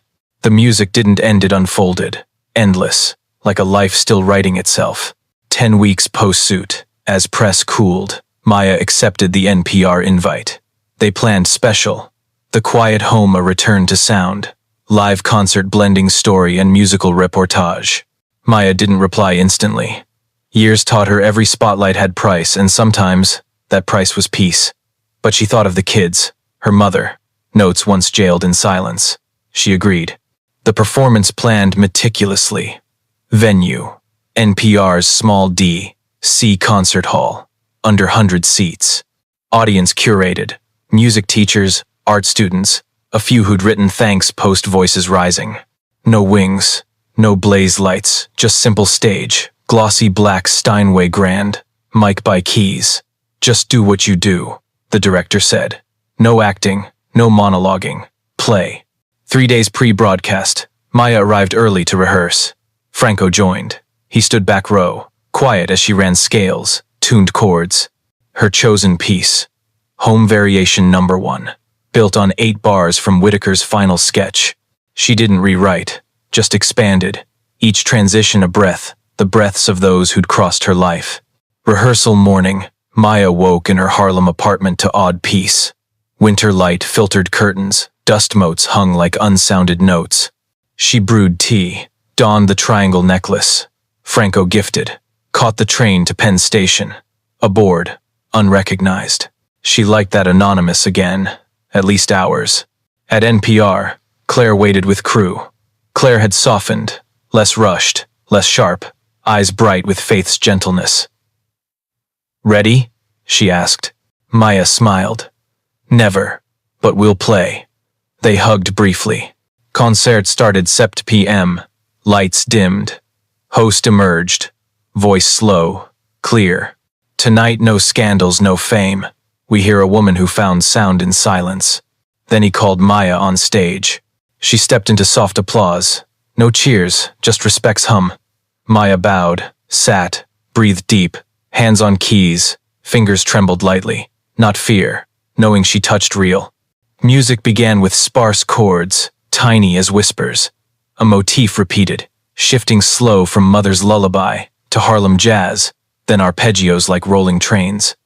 The music didn't end, it unfolded, endless, like a life still writing itself. 10 weeks post-suit, as press cooled, Maya accepted the NPR invite. They planned special. The Quiet Home, a return to sound. Live concert blending story and musical reportage. Maya didn't reply instantly. Years taught her every spotlight had price, and sometimes, That price was peace. But she thought of the kids, her mother, notes once jailed in silence. She agreed. The performance planned meticulously. Venue: NPR's small D.C. concert hall, under 100 seats. Audience curated: music teachers, art students, a few who'd written thanks post, voices rising. No wings, no blaze lights, just simple stage, glossy black Steinway grand, mic by keys. Just do what you do, the director said. No acting, no monologuing. Play. 3 days pre-broadcast, Maya arrived early to rehearse. Franco joined. He stood back row, quiet as she ran scales, tuned chords. Her chosen piece, Home Variation No. 1, built on 8 bars from Whitaker's final sketch. She didn't rewrite, just expanded, each transition a breath, the breaths of those who'd crossed her life. Rehearsal morning, Maya woke in her Harlem apartment to odd peace. Winter light filtered curtains, dust motes hung like unsounded notes. She brewed tea, donned the triangle necklace. Franco gifted, caught the train to Penn Station. Aboard, unrecognized. She liked that anonymous again, at least hours. At NPR, Claire waited with crew. Claire had softened, less rushed, less sharp, eyes bright with Faith's gentleness. "Ready?" she asked. Maya smiled. "Never, but we'll play." They hugged briefly. Concert started 7 p.m. Lights dimmed. Host emerged. Voice slow, clear. "Tonight no scandals, no fame. We hear a woman who found sound in silence." Then he called Maya on stage. She stepped into soft applause. No cheers, just respect's hum. Maya bowed, sat, breathed deep, hands on keys, fingers trembled lightly. Not fear, knowing she touched real. Music began with sparse chords, tiny as whispers. A motif repeated, shifting slow from Mother's lullaby to Harlem jazz, then arpeggios like rolling trains.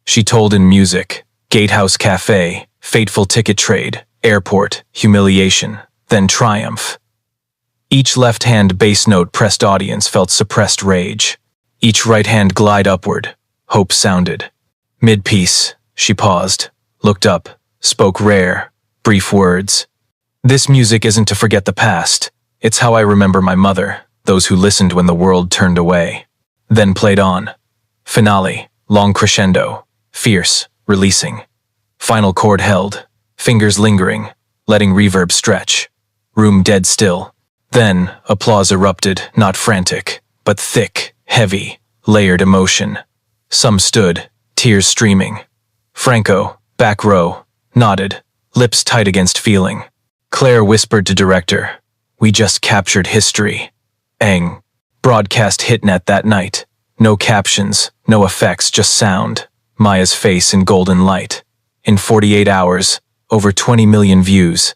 She told in music: Gatehouse Café, fateful ticket trade, airport, humiliation, then triumph. Each left-hand bass note pressed audience felt suppressed rage. Each right hand glide upward, hope sounded. Mid-piece, she paused, looked up, spoke rare, brief words. "This music isn't to forget the past. It's how I remember my mother, those who listened when the world turned away." Then played on. Finale, long crescendo, fierce, releasing. Final chord held, fingers lingering, letting reverb stretch. Room dead still. Then applause erupted, not frantic, but thick, heavy, layered emotion. Some stood, tears streaming. Franco, back row, nodded, lips tight against feeling. Claire whispered to director, "We just captured history." Eng. Broadcast hitnet that night. No captions, no effects, just sound. Maya's face in golden light. In 48 hours, over 20 million views.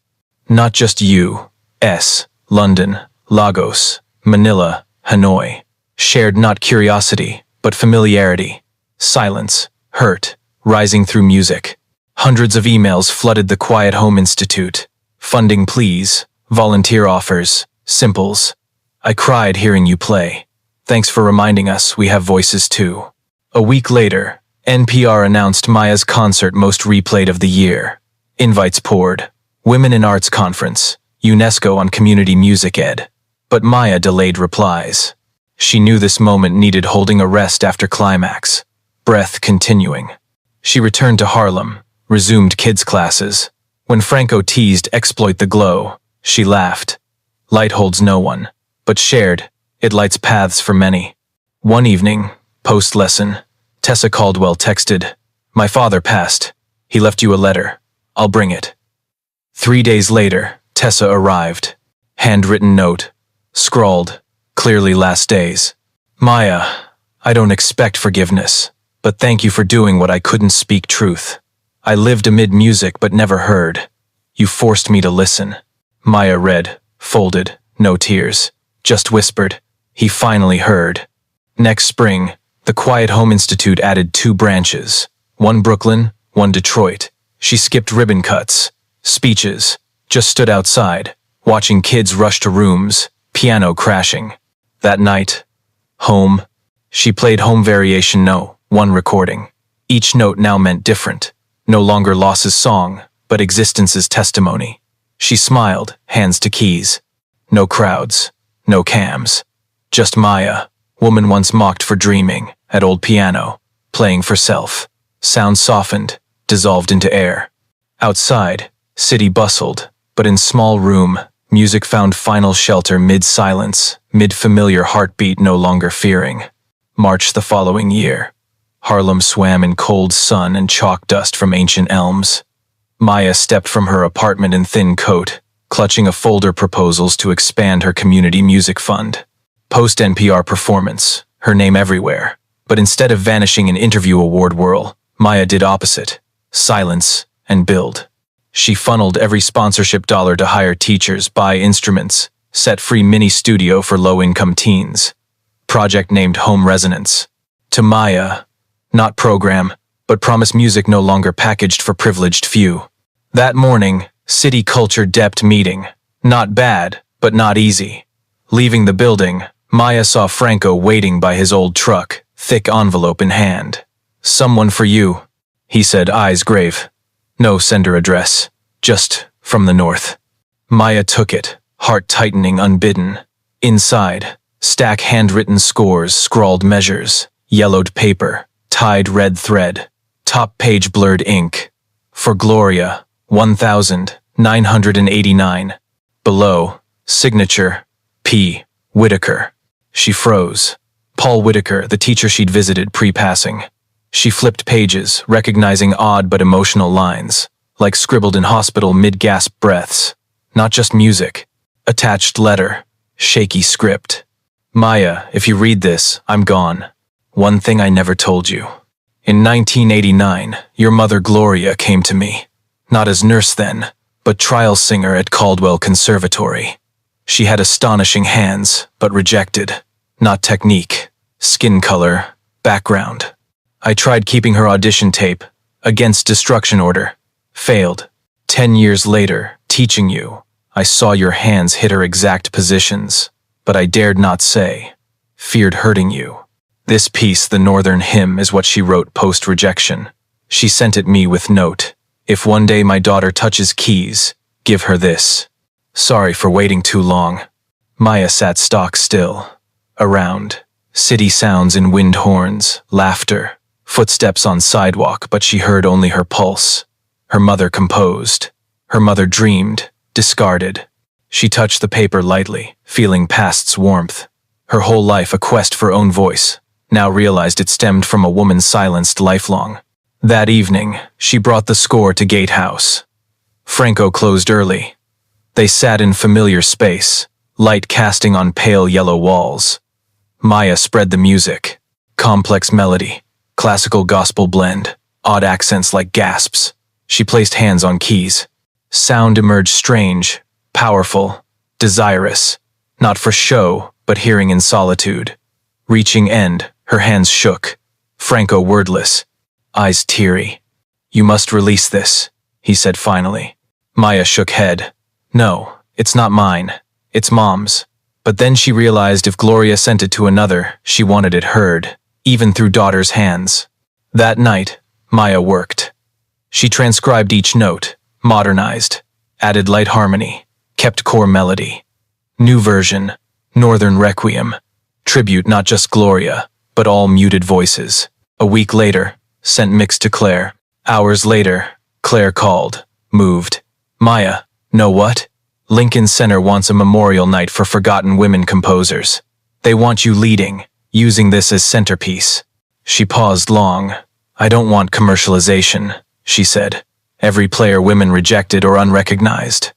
Not just U.S., London, Lagos, Manila, Hanoi. Shared not curiosity, but familiarity. Silence, hurt, rising through music. Hundreds of emails flooded the Quiet Home Institute. Funding please, volunteer offers, simples. "I cried hearing you play. Thanks for reminding us we have voices too." A week later, NPR announced Maya's concert most replayed of the year. Invites poured. Women in Arts Conference, UNESCO on Community Music Ed. But Maya delayed replies. She knew this moment needed holding a rest after climax. Breath continuing. She returned to Harlem, resumed kids' classes. When Franco teased exploit the glow, she laughed. Light holds no one, but shared, it lights paths for many. One evening, post-lesson, Tessa Caldwell texted, "My father passed. He left you a letter. I'll bring it." 3 days later, Tessa arrived. Handwritten note, scrawled, clearly last days. "Maya, I don't expect forgiveness, but thank you for doing what I couldn't speak truth. I lived amid music but never heard. You forced me to listen." Maya read, folded, no tears, just whispered, "He finally heard." Next spring, the Quiet Home Institute added 2 branches, one Brooklyn, one Detroit. She skipped ribbon cuts, speeches, just stood outside, watching kids rush to rooms, piano crashing. That night, home, she played Home Variation No. 1 recording. Each note now meant different. No longer loss's song, but existence's testimony. She smiled, hands to keys. No crowds, no cams. Just Maya, woman once mocked for dreaming, at old piano, playing for self. Sound softened, dissolved into air. Outside, city bustled, but in small room, music found final shelter mid-silence, mid-familiar heartbeat no longer fearing. March the following year. Harlem swam in cold sun and chalk dust from ancient elms. Maya stepped from her apartment in thin coat, clutching a folder proposals to expand her community music fund. Post-NPR performance, her name everywhere. But instead of vanishing in interview award whirl, Maya did opposite. Silence and build. She funneled every sponsorship dollar to hire teachers, buy instruments, set free mini studio for low-income teens. Project named Home Resonance. To Maya, not program, but promise music no longer packaged for privileged few. That morning, city culture depth meeting. Not bad, but not easy. Leaving the building, Maya saw Franco waiting by his old truck, thick envelope in hand. Someone for you, he said, eyes grave. No sender address, just from the north. Maya took it, heart tightening unbidden. Inside, stack handwritten scores, scrawled measures, yellowed paper, tied red thread, top page blurred ink. For Gloria, 1,989. Below, signature, P. Whitaker. She froze. Paul Whitaker, the teacher she'd visited pre-passing. She flipped pages, recognizing odd but emotional lines, like scribbled in hospital mid-gasp breaths. Not just music. Attached letter. Shaky script. Maya, if you read this, I'm gone. One thing I never told you. In 1989, your mother Gloria came to me. Not as nurse then, but trial singer at Caldwell Conservatory. She had astonishing hands, but rejected. Not technique, skin color, background. I tried keeping her audition tape, against destruction order. Failed. 10 years later, teaching you, I saw your hands hit her exact positions, but I dared not say. Feared hurting you. This piece, the Northern Hymn, is what she wrote post-rejection. She sent it me with note. If one day my daughter touches keys, give her this. Sorry for waiting too long. Maya sat stock still. Around. City sounds in wind horns, laughter, footsteps on sidewalk, but she heard only her pulse. Her mother composed. Her mother dreamed, discarded. She touched the paper lightly, feeling past's warmth. Her whole life a quest for own voice. Now realized it stemmed from a woman silenced lifelong. That evening, she brought the score to Gatehouse. Franco closed early. They sat in familiar space, light casting on pale yellow walls. Maya spread the music. Complex melody, classical gospel blend, odd accents like gasps. She placed hands on keys. Sound emerged strange, powerful, desirous, not for show, but hearing in solitude. Reaching end, her hands shook. Franco wordless, eyes teary. You must release this, he said finally. Maya shook head. No, it's not mine. It's Mom's. But then she realized if Gloria sent it to another, she wanted it heard, even through daughter's hands. That night, Maya worked. She transcribed each note, modernized, added light harmony, kept core melody. New version, Northern Requiem. Tribute not just Gloria, but all muted voices. A week later, sent mix to Claire. Hours later, Claire called, moved. Maya, know what? Lincoln Center wants a memorial night for forgotten women composers. They want you leading, using this as centerpiece. She paused long. I don't want commercialization, she said. Every player women rejected or unrecognized.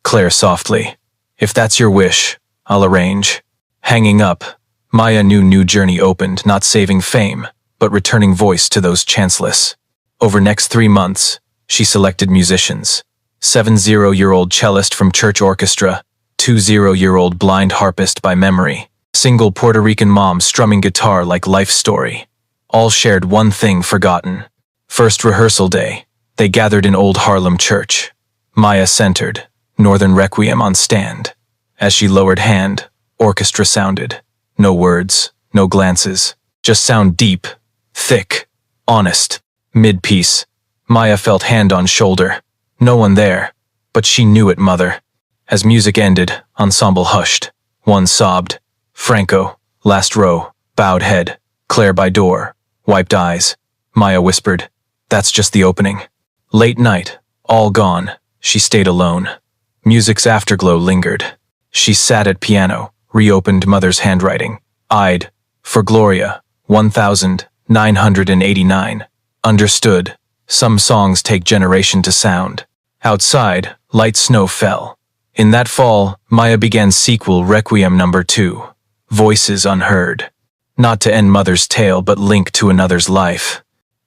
Claire softly. If that's your wish, I'll arrange. Hanging up, Maya knew new journey opened, not saving fame, but returning voice to those chanceless. Over next 3 months, she selected musicians. 70-year-old cellist from church orchestra, 20-year-old blind harpist by memory, single Puerto Rican mom strumming guitar like life story. All shared one thing forgotten. First rehearsal day, they gathered in Old Harlem Church. Maya centered, Northern Requiem on stand. As she lowered hand, orchestra sounded. No words, no glances, just sound deep, thick, honest. Mid-piece, Maya felt hand on shoulder. No one there, but she knew it, mother. As music ended, ensemble hushed. One sobbed. Franco, last row, bowed head. Claire by door, wiped eyes. Maya whispered, "That's just the opening." Late night, all gone, she stayed alone. Music's afterglow lingered. She sat at piano, reopened mother's handwriting, eyed, "For Gloria, 1989. Understood. Some songs take generation to sound." Outside, light snow fell. In that fall, Maya began sequel Requiem number 2. Voices unheard. Not to end mother's tale, but link to another's life.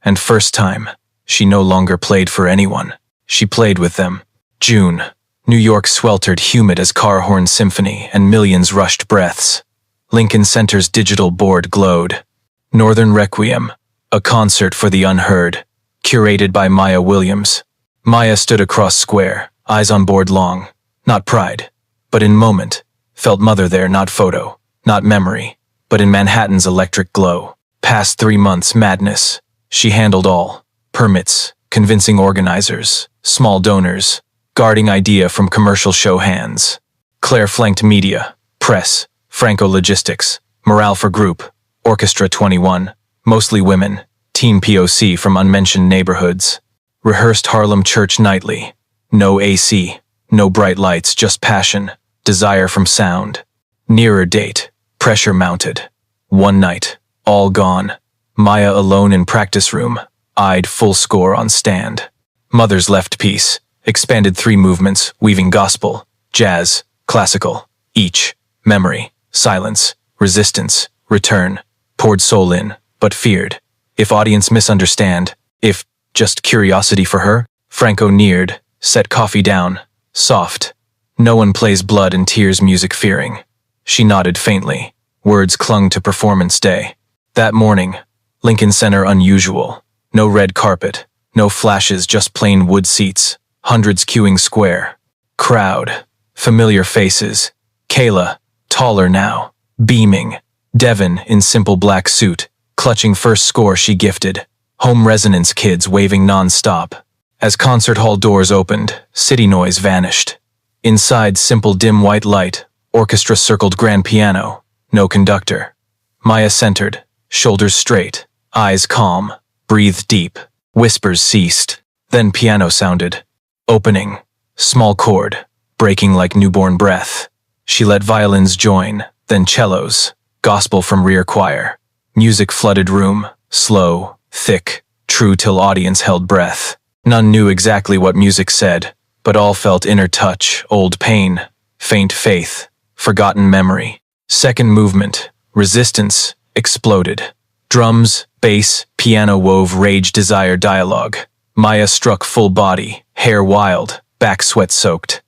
And first time, she no longer played for anyone. She played with them. June. New York sweltered humid as car horn symphony and millions rushed breaths. Lincoln Center's digital board glowed. Northern Requiem, a concert for the unheard, curated by Maya Williams. Maya stood across square, eyes on board long. Not pride, but in moment. Felt mother there, not photo, not memory, but in Manhattan's electric glow. Past 3 months madness. She handled all. Permits, convincing organizers, small donors, guarding idea from commercial show hands. Claire flanked media, press, Franco logistics, morale for group, Orchestra 21, mostly women, teen POC from unmentioned neighborhoods. Rehearsed Harlem church nightly. No AC, no bright lights, just passion, desire from sound. Nearer date, pressure mounted. One night, all gone. Maya alone in practice room, eyed full score on stand. Mother's left piece, expanded 3 movements, weaving gospel, jazz, classical, each, memory, silence, resistance, return, poured soul in, but feared. If audience misunderstand, if just curiosity for her, Franco neared, set coffee down, soft. No one plays blood and tears music fearing. She nodded faintly, words clung to performance day. That morning, Lincoln Center unusual. No red carpet, no flashes, just plain wood seats, hundreds queuing square. Crowd, familiar faces. Kayla, taller now, beaming. Devin in simple black suit, clutching first score she gifted. Home resonance kids waving non-stop. As concert hall doors opened, city noise vanished. Inside, simple dim white light, orchestra circled grand piano, no conductor. Maya centered, shoulders straight, eyes calm, breathed deep. Whispers ceased. Then piano sounded. Opening. Small chord, breaking like newborn breath. She let violins join, then cellos, gospel from rear choir. Music flooded room, slow, thick, true till audience held breath. None knew exactly what music said, but all felt inner touch, old pain, faint faith, forgotten memory. Second movement, resistance, exploded. Drums, bass, piano wove rage, desire, dialogue. Maya struck full body, hair wild, back sweat-soaked.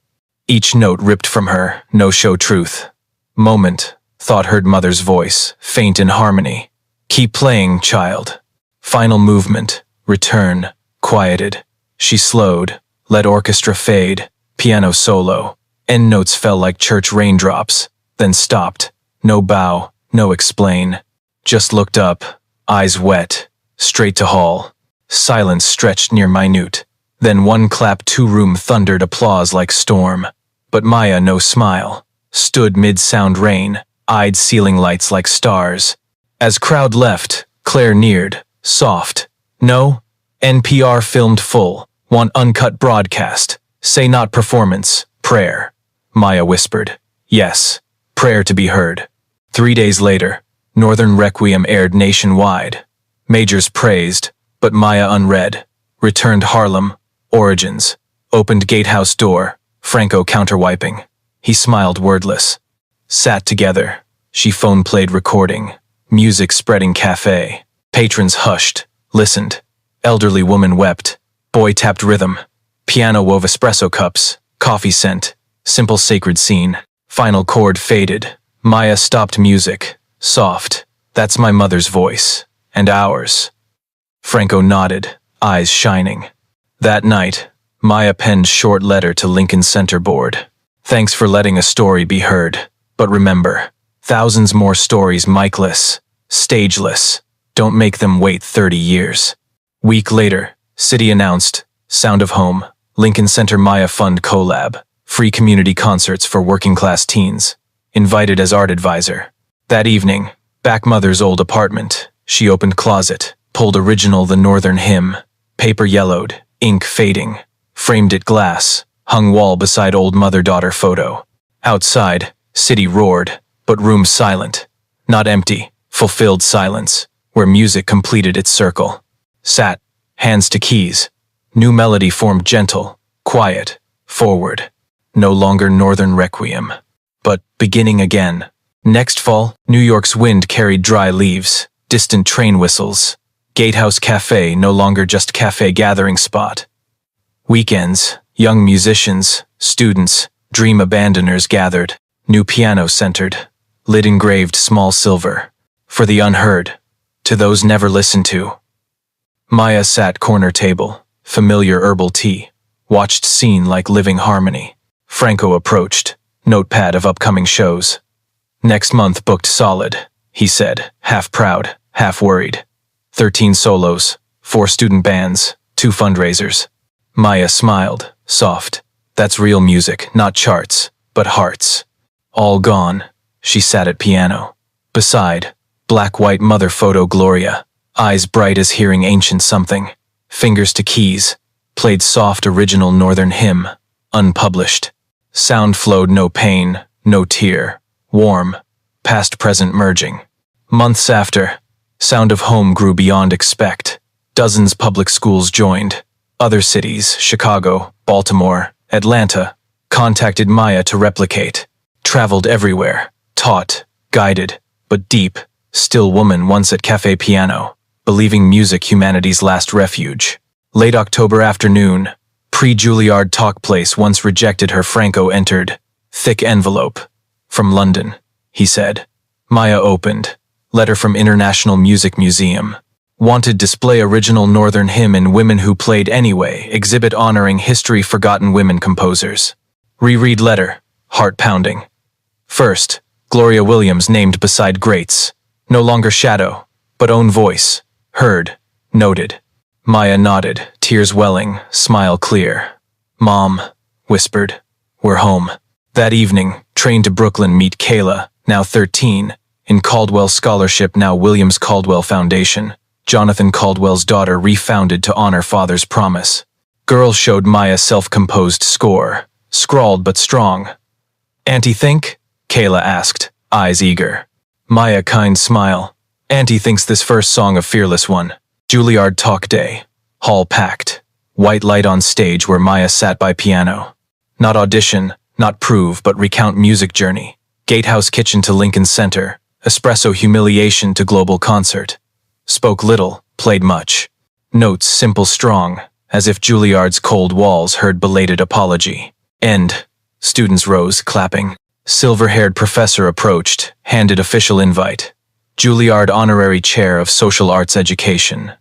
Each note ripped from her, no show truth. Moment, thought heard mother's voice, faint in harmony. Keep playing, child. Final movement, return, quieted. She slowed, let orchestra fade, piano solo. End notes fell like church raindrops, then stopped. No bow, no explain. Just looked up, eyes wet, straight to hall. Silence stretched near minute. Then one clap, 2 room thundered applause like storm. But Maya, no smile, stood mid-sound rain, eyed ceiling lights like stars. As crowd left, Claire neared, soft. No, NPR filmed full, want uncut broadcast. Say not performance, prayer. Maya whispered, yes, prayer to be heard. 3 days later, Northern Requiem aired nationwide. Majors praised, but Maya unread. Returned Harlem, origins. Opened gatehouse door, Franco counterwiping. He smiled wordless. Sat together. She phone played recording. Music spreading café. Patrons hushed, listened. Elderly woman wept. Boy tapped rhythm. Piano wove espresso cups. Coffee scent. Simple sacred scene. Final chord faded. Maya stopped music. Soft. That's my mother's voice. And ours. Franco nodded, eyes shining. That night, Maya penned short letter to Lincoln Center board. Thanks for letting a story be heard. But remember, thousands more stories mic-less, stageless. Don't make them wait 30 years. Week later, City announced, Sound of Home, Lincoln Center Maya Fund collab, free community concerts for working-class teens, invited as art advisor. That evening, back mother's old apartment, she opened closet, pulled original The Northern Hymn, paper yellowed, ink fading, framed it glass, hung wall beside old mother-daughter photo. Outside, City roared, but room silent. Not empty, fulfilled silence, where music completed its circle. Sat, hands to keys. New melody formed gentle, quiet, forward. No longer Northern Requiem, but beginning again. Next fall, New York's wind carried dry leaves, distant train whistles. Gatehouse Café no longer just cafe gathering spot. Weekends, young musicians, students, dream abandoners gathered. New piano centered, lid engraved small silver. For the unheard, to those never listened to. Maya sat corner table, familiar herbal tea, watched scene like living harmony. Franco approached, notepad of upcoming shows. Next month booked solid, he said, half proud, half worried. 13 solos, 4 student bands, 2 fundraisers. Maya smiled, soft. That's real music, not charts, but hearts. All gone, she sat at piano. Beside, black-white mother photo Gloria, eyes bright as hearing ancient something. Fingers to keys, played soft original Northern Hymn, unpublished. Sound flowed no pain, no tear, warm, past-present merging. Months after, Sound of Home grew beyond expect. Dozens public schools joined. Other cities, Chicago, Baltimore, Atlanta, contacted Maya to replicate. Traveled everywhere, taught, guided, but deep, still woman once at Café Piano, believing music humanity's last refuge. Late October afternoon, pre-Juilliard talk place once rejected her. Franco entered. Thick envelope. From London, he said. Maya opened. Letter from International Music Museum. Wanted display original Northern Hymn in Women Who Played Anyway, exhibit honoring history forgotten women composers. Reread letter. Heart pounding. First, Gloria Williams named beside greats. No longer shadow, but own voice. Heard. Noted. Maya nodded, tears welling, smile clear. Mom, whispered. We're home. That evening, train to Brooklyn meet Kayla, now 13, in Caldwell Scholarship, now Williams Caldwell Foundation. Jonathan Caldwell's daughter refounded to honor father's promise. Girl showed Maya self-composed score, scrawled but strong. Auntie think? Kayla asked, eyes eager. Maya kind smile. Auntie thinks this first song a fearless one. Juilliard talk day. Hall packed. White light on stage where Maya sat by piano. Not audition, not prove, but recount music journey. Gatehouse kitchen to Lincoln Center. Espresso humiliation to global concert. Spoke little, played much. Notes simple strong, as if Juilliard's cold walls heard belated apology. End. Students rose, clapping. Silver-haired professor approached, handed official invite. Juilliard honorary chair of social arts education.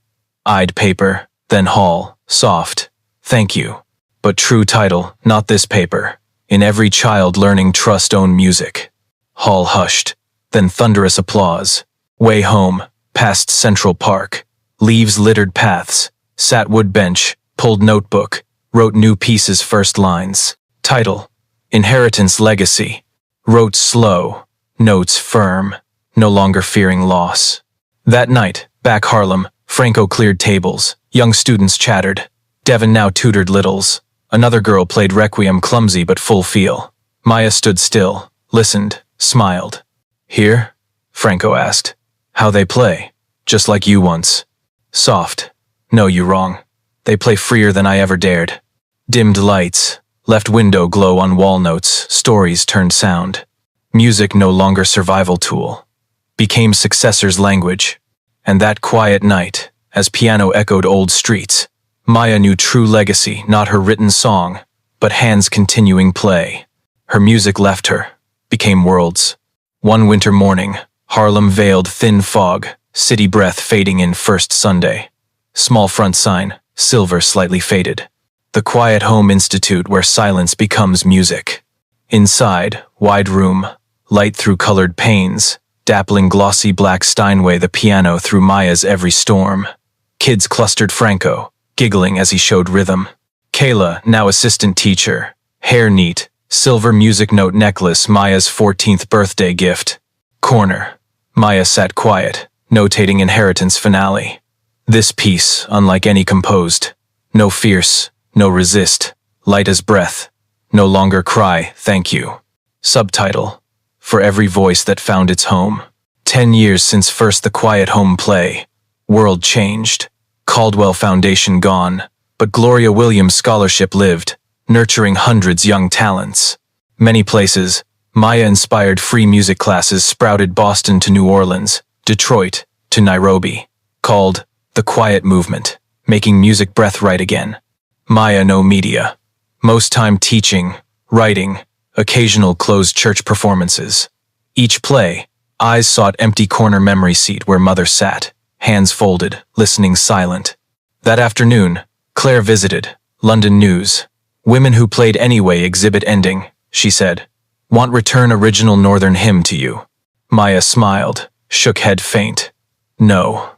Eyed paper, then hall, soft. Thank you. But true title, not this paper. In every child learning trust own music. Hall hushed, then thunderous applause. Way home, past Central Park. Leaves littered paths. Sat wood bench, pulled notebook, wrote new pieces first lines. Title, Inheritance Legacy. Wrote slow, notes firm, no longer fearing loss. That night, back Harlem, Franco cleared tables. Young students chattered. Devin now tutored littles. Another girl played Requiem clumsy but full feel. Maya stood still, listened, smiled. Here? Franco asked. How they play? Just like you once. Soft. No, you wrong. They play freer than I ever dared. Dimmed lights. Left window glow on wall notes, stories turned sound. Music no longer survival tool. Became successor's language. And that quiet night, as piano echoed old streets, Maya knew true legacy, not her written song, but hands continuing play. Her music left her, became worlds. One winter morning, Harlem veiled thin fog, city breath fading in first Sunday. Small front sign, silver slightly faded. The Quiet Home Institute where silence becomes music. Inside, wide room, light through colored panes, dappling glossy black Steinway the piano through Maya's every storm. Kids clustered Franco, giggling as he showed rhythm. Kayla, now assistant teacher. Hair neat, silver music note necklace, Maya's 14th birthday gift. Corner. Maya sat quiet, notating inheritance finale. This piece, unlike any composed. No fierce, no resist, light as breath. No longer cry, thank you. Subtitle. For every voice that found its home. 10 years since first the quiet home play. World changed. Caldwell Foundation gone, but Gloria Williams Scholarship lived, nurturing hundreds young talents. Many places, Maya-inspired free music classes sprouted Boston to New Orleans, Detroit to Nairobi, called the Quiet Movement, making music breath right again. Maya no media. Most time teaching, writing, occasional closed church performances. Each play, eyes sought empty corner memory seat where mother sat, hands folded, listening silent. That afternoon, Claire visited, London News. Women who played anyway exhibit ending, she said. Want return original Northern hymn to you. Maya smiled, shook head faint. No.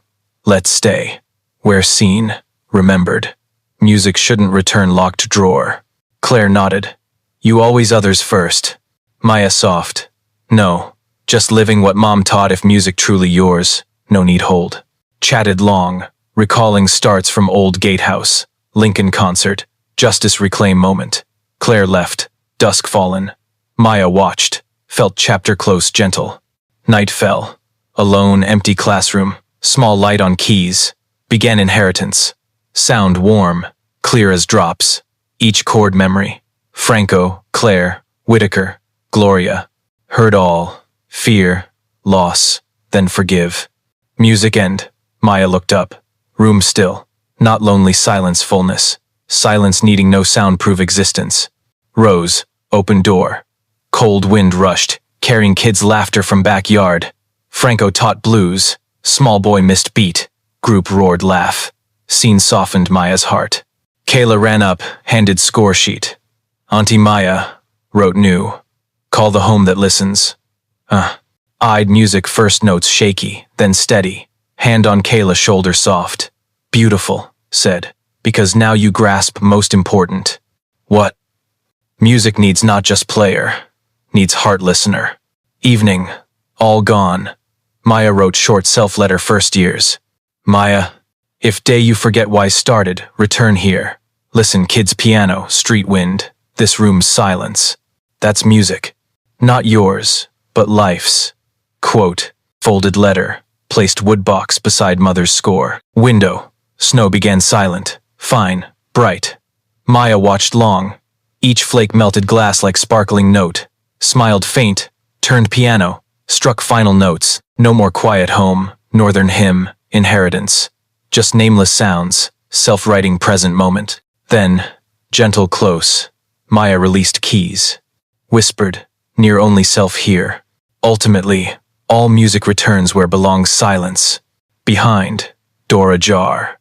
Let's stay. Where seen, remembered. Music shouldn't return locked drawer. Claire nodded. You always others first. Maya soft. No. Just living what mom taught. If music truly yours, no need hold. Chatted long, recalling starts from old Gatehouse, Lincoln concert, Justice Reclaim moment. Claire left, dusk fallen. Maya watched, felt chapter close gentle. Night fell. Alone, empty classroom, small light on keys. Began inheritance. Sound warm, clear as drops. Each chord memory. Franco, Claire, Whitaker, Gloria. Heard all. Fear, loss, then forgive. Music end. Maya looked up. Room still. Not lonely silence, fullness. Silence needing no soundproof existence. Rose, open door. Cold wind rushed, carrying kids' laughter from backyard. Franco taught blues. Small boy missed beat. Group roared laugh. Scene softened Maya's heart. Kayla ran up, handed score sheet. Auntie Maya wrote new. Call the home that listens. Eyed music, first notes shaky, then steady. Hand on Kayla's shoulder soft. Beautiful, said, because now you grasp most important. What? Music needs not just player, needs heart listener. Evening, all gone. Maya wrote short self-letter first years. Maya, if day you forget why started, return here. Listen, kids' piano, street wind, this room's silence. That's music. Not yours, but life's. Quote, folded letter, placed wood box beside mother's score. Window, snow began silent, fine, bright. Maya watched long. Each flake melted glass like sparkling note. Smiled faint, turned piano, struck final notes. No more quiet home, northern hymn, inheritance. Just nameless sounds, self-writing present moment. Then, gentle close, Maya released keys. Whispered, near only self here. Ultimately, all music returns where belongs silence. Behind, door ajar.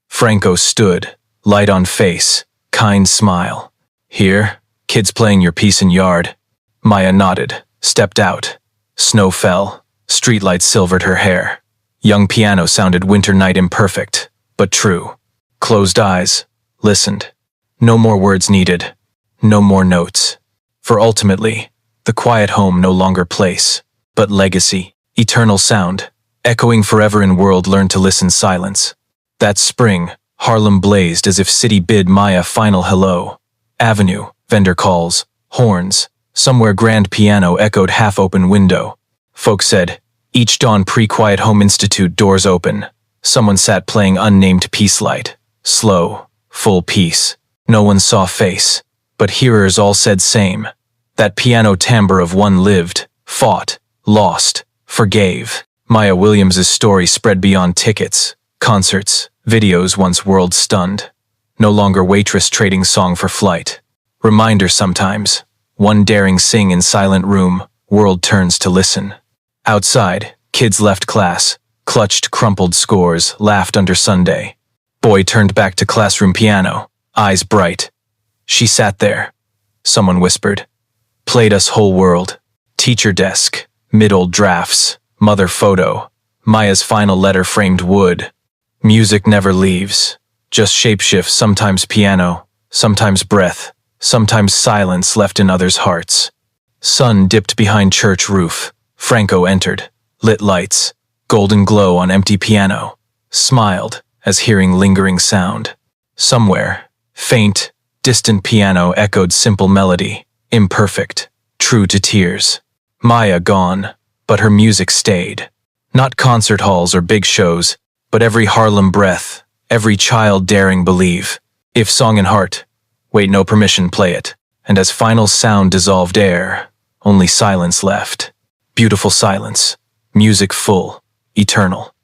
Franco stood, light on face, kind smile. Here, kids playing your piece in yard. Maya nodded, stepped out. Snow fell, streetlights silvered her hair. Young piano sounded winter night imperfect, but true. Closed eyes, listened. No more words needed, no more notes. For ultimately, the quiet home no longer place, but legacy, eternal sound, echoing forever in world learned to listen silence. That spring, Harlem blazed as if city bid Maya final hello. Avenue, vendor calls, horns, somewhere grand piano echoed half-open window. Folk said, each dawn pre-quiet home institute doors open. Someone sat playing unnamed peace light. Slow, full peace. No one saw face, but hearers all said same. That piano timbre of one lived, fought, lost, forgave. Maya Williams's story spread beyond tickets, concerts, videos once world stunned. No longer Waitress trading song for flight. Reminder sometimes, one daring sing in silent room, world turns to listen. Outside, kids left class, clutched crumpled scores, laughed under Sunday. Boy turned back to classroom piano, eyes bright. She sat there. Someone whispered. Played us whole world. Teacher desk, mid-old drafts, mother photo, Maya's final letter framed wood. Music never leaves, just shapeshifts, sometimes piano, sometimes breath, sometimes silence left in others' hearts. Sun dipped behind church roof. Franco entered, lit lights, golden glow on empty piano, smiled as hearing lingering sound. Somewhere, faint, distant piano echoed simple melody, imperfect, true to tears. Maya gone, but her music stayed. Not concert halls or big shows, but every Harlem breath, every child daring believe. If song and heart, wait no permission, play it. And as final sound dissolved air, only silence left. Beautiful silence, music full, eternal.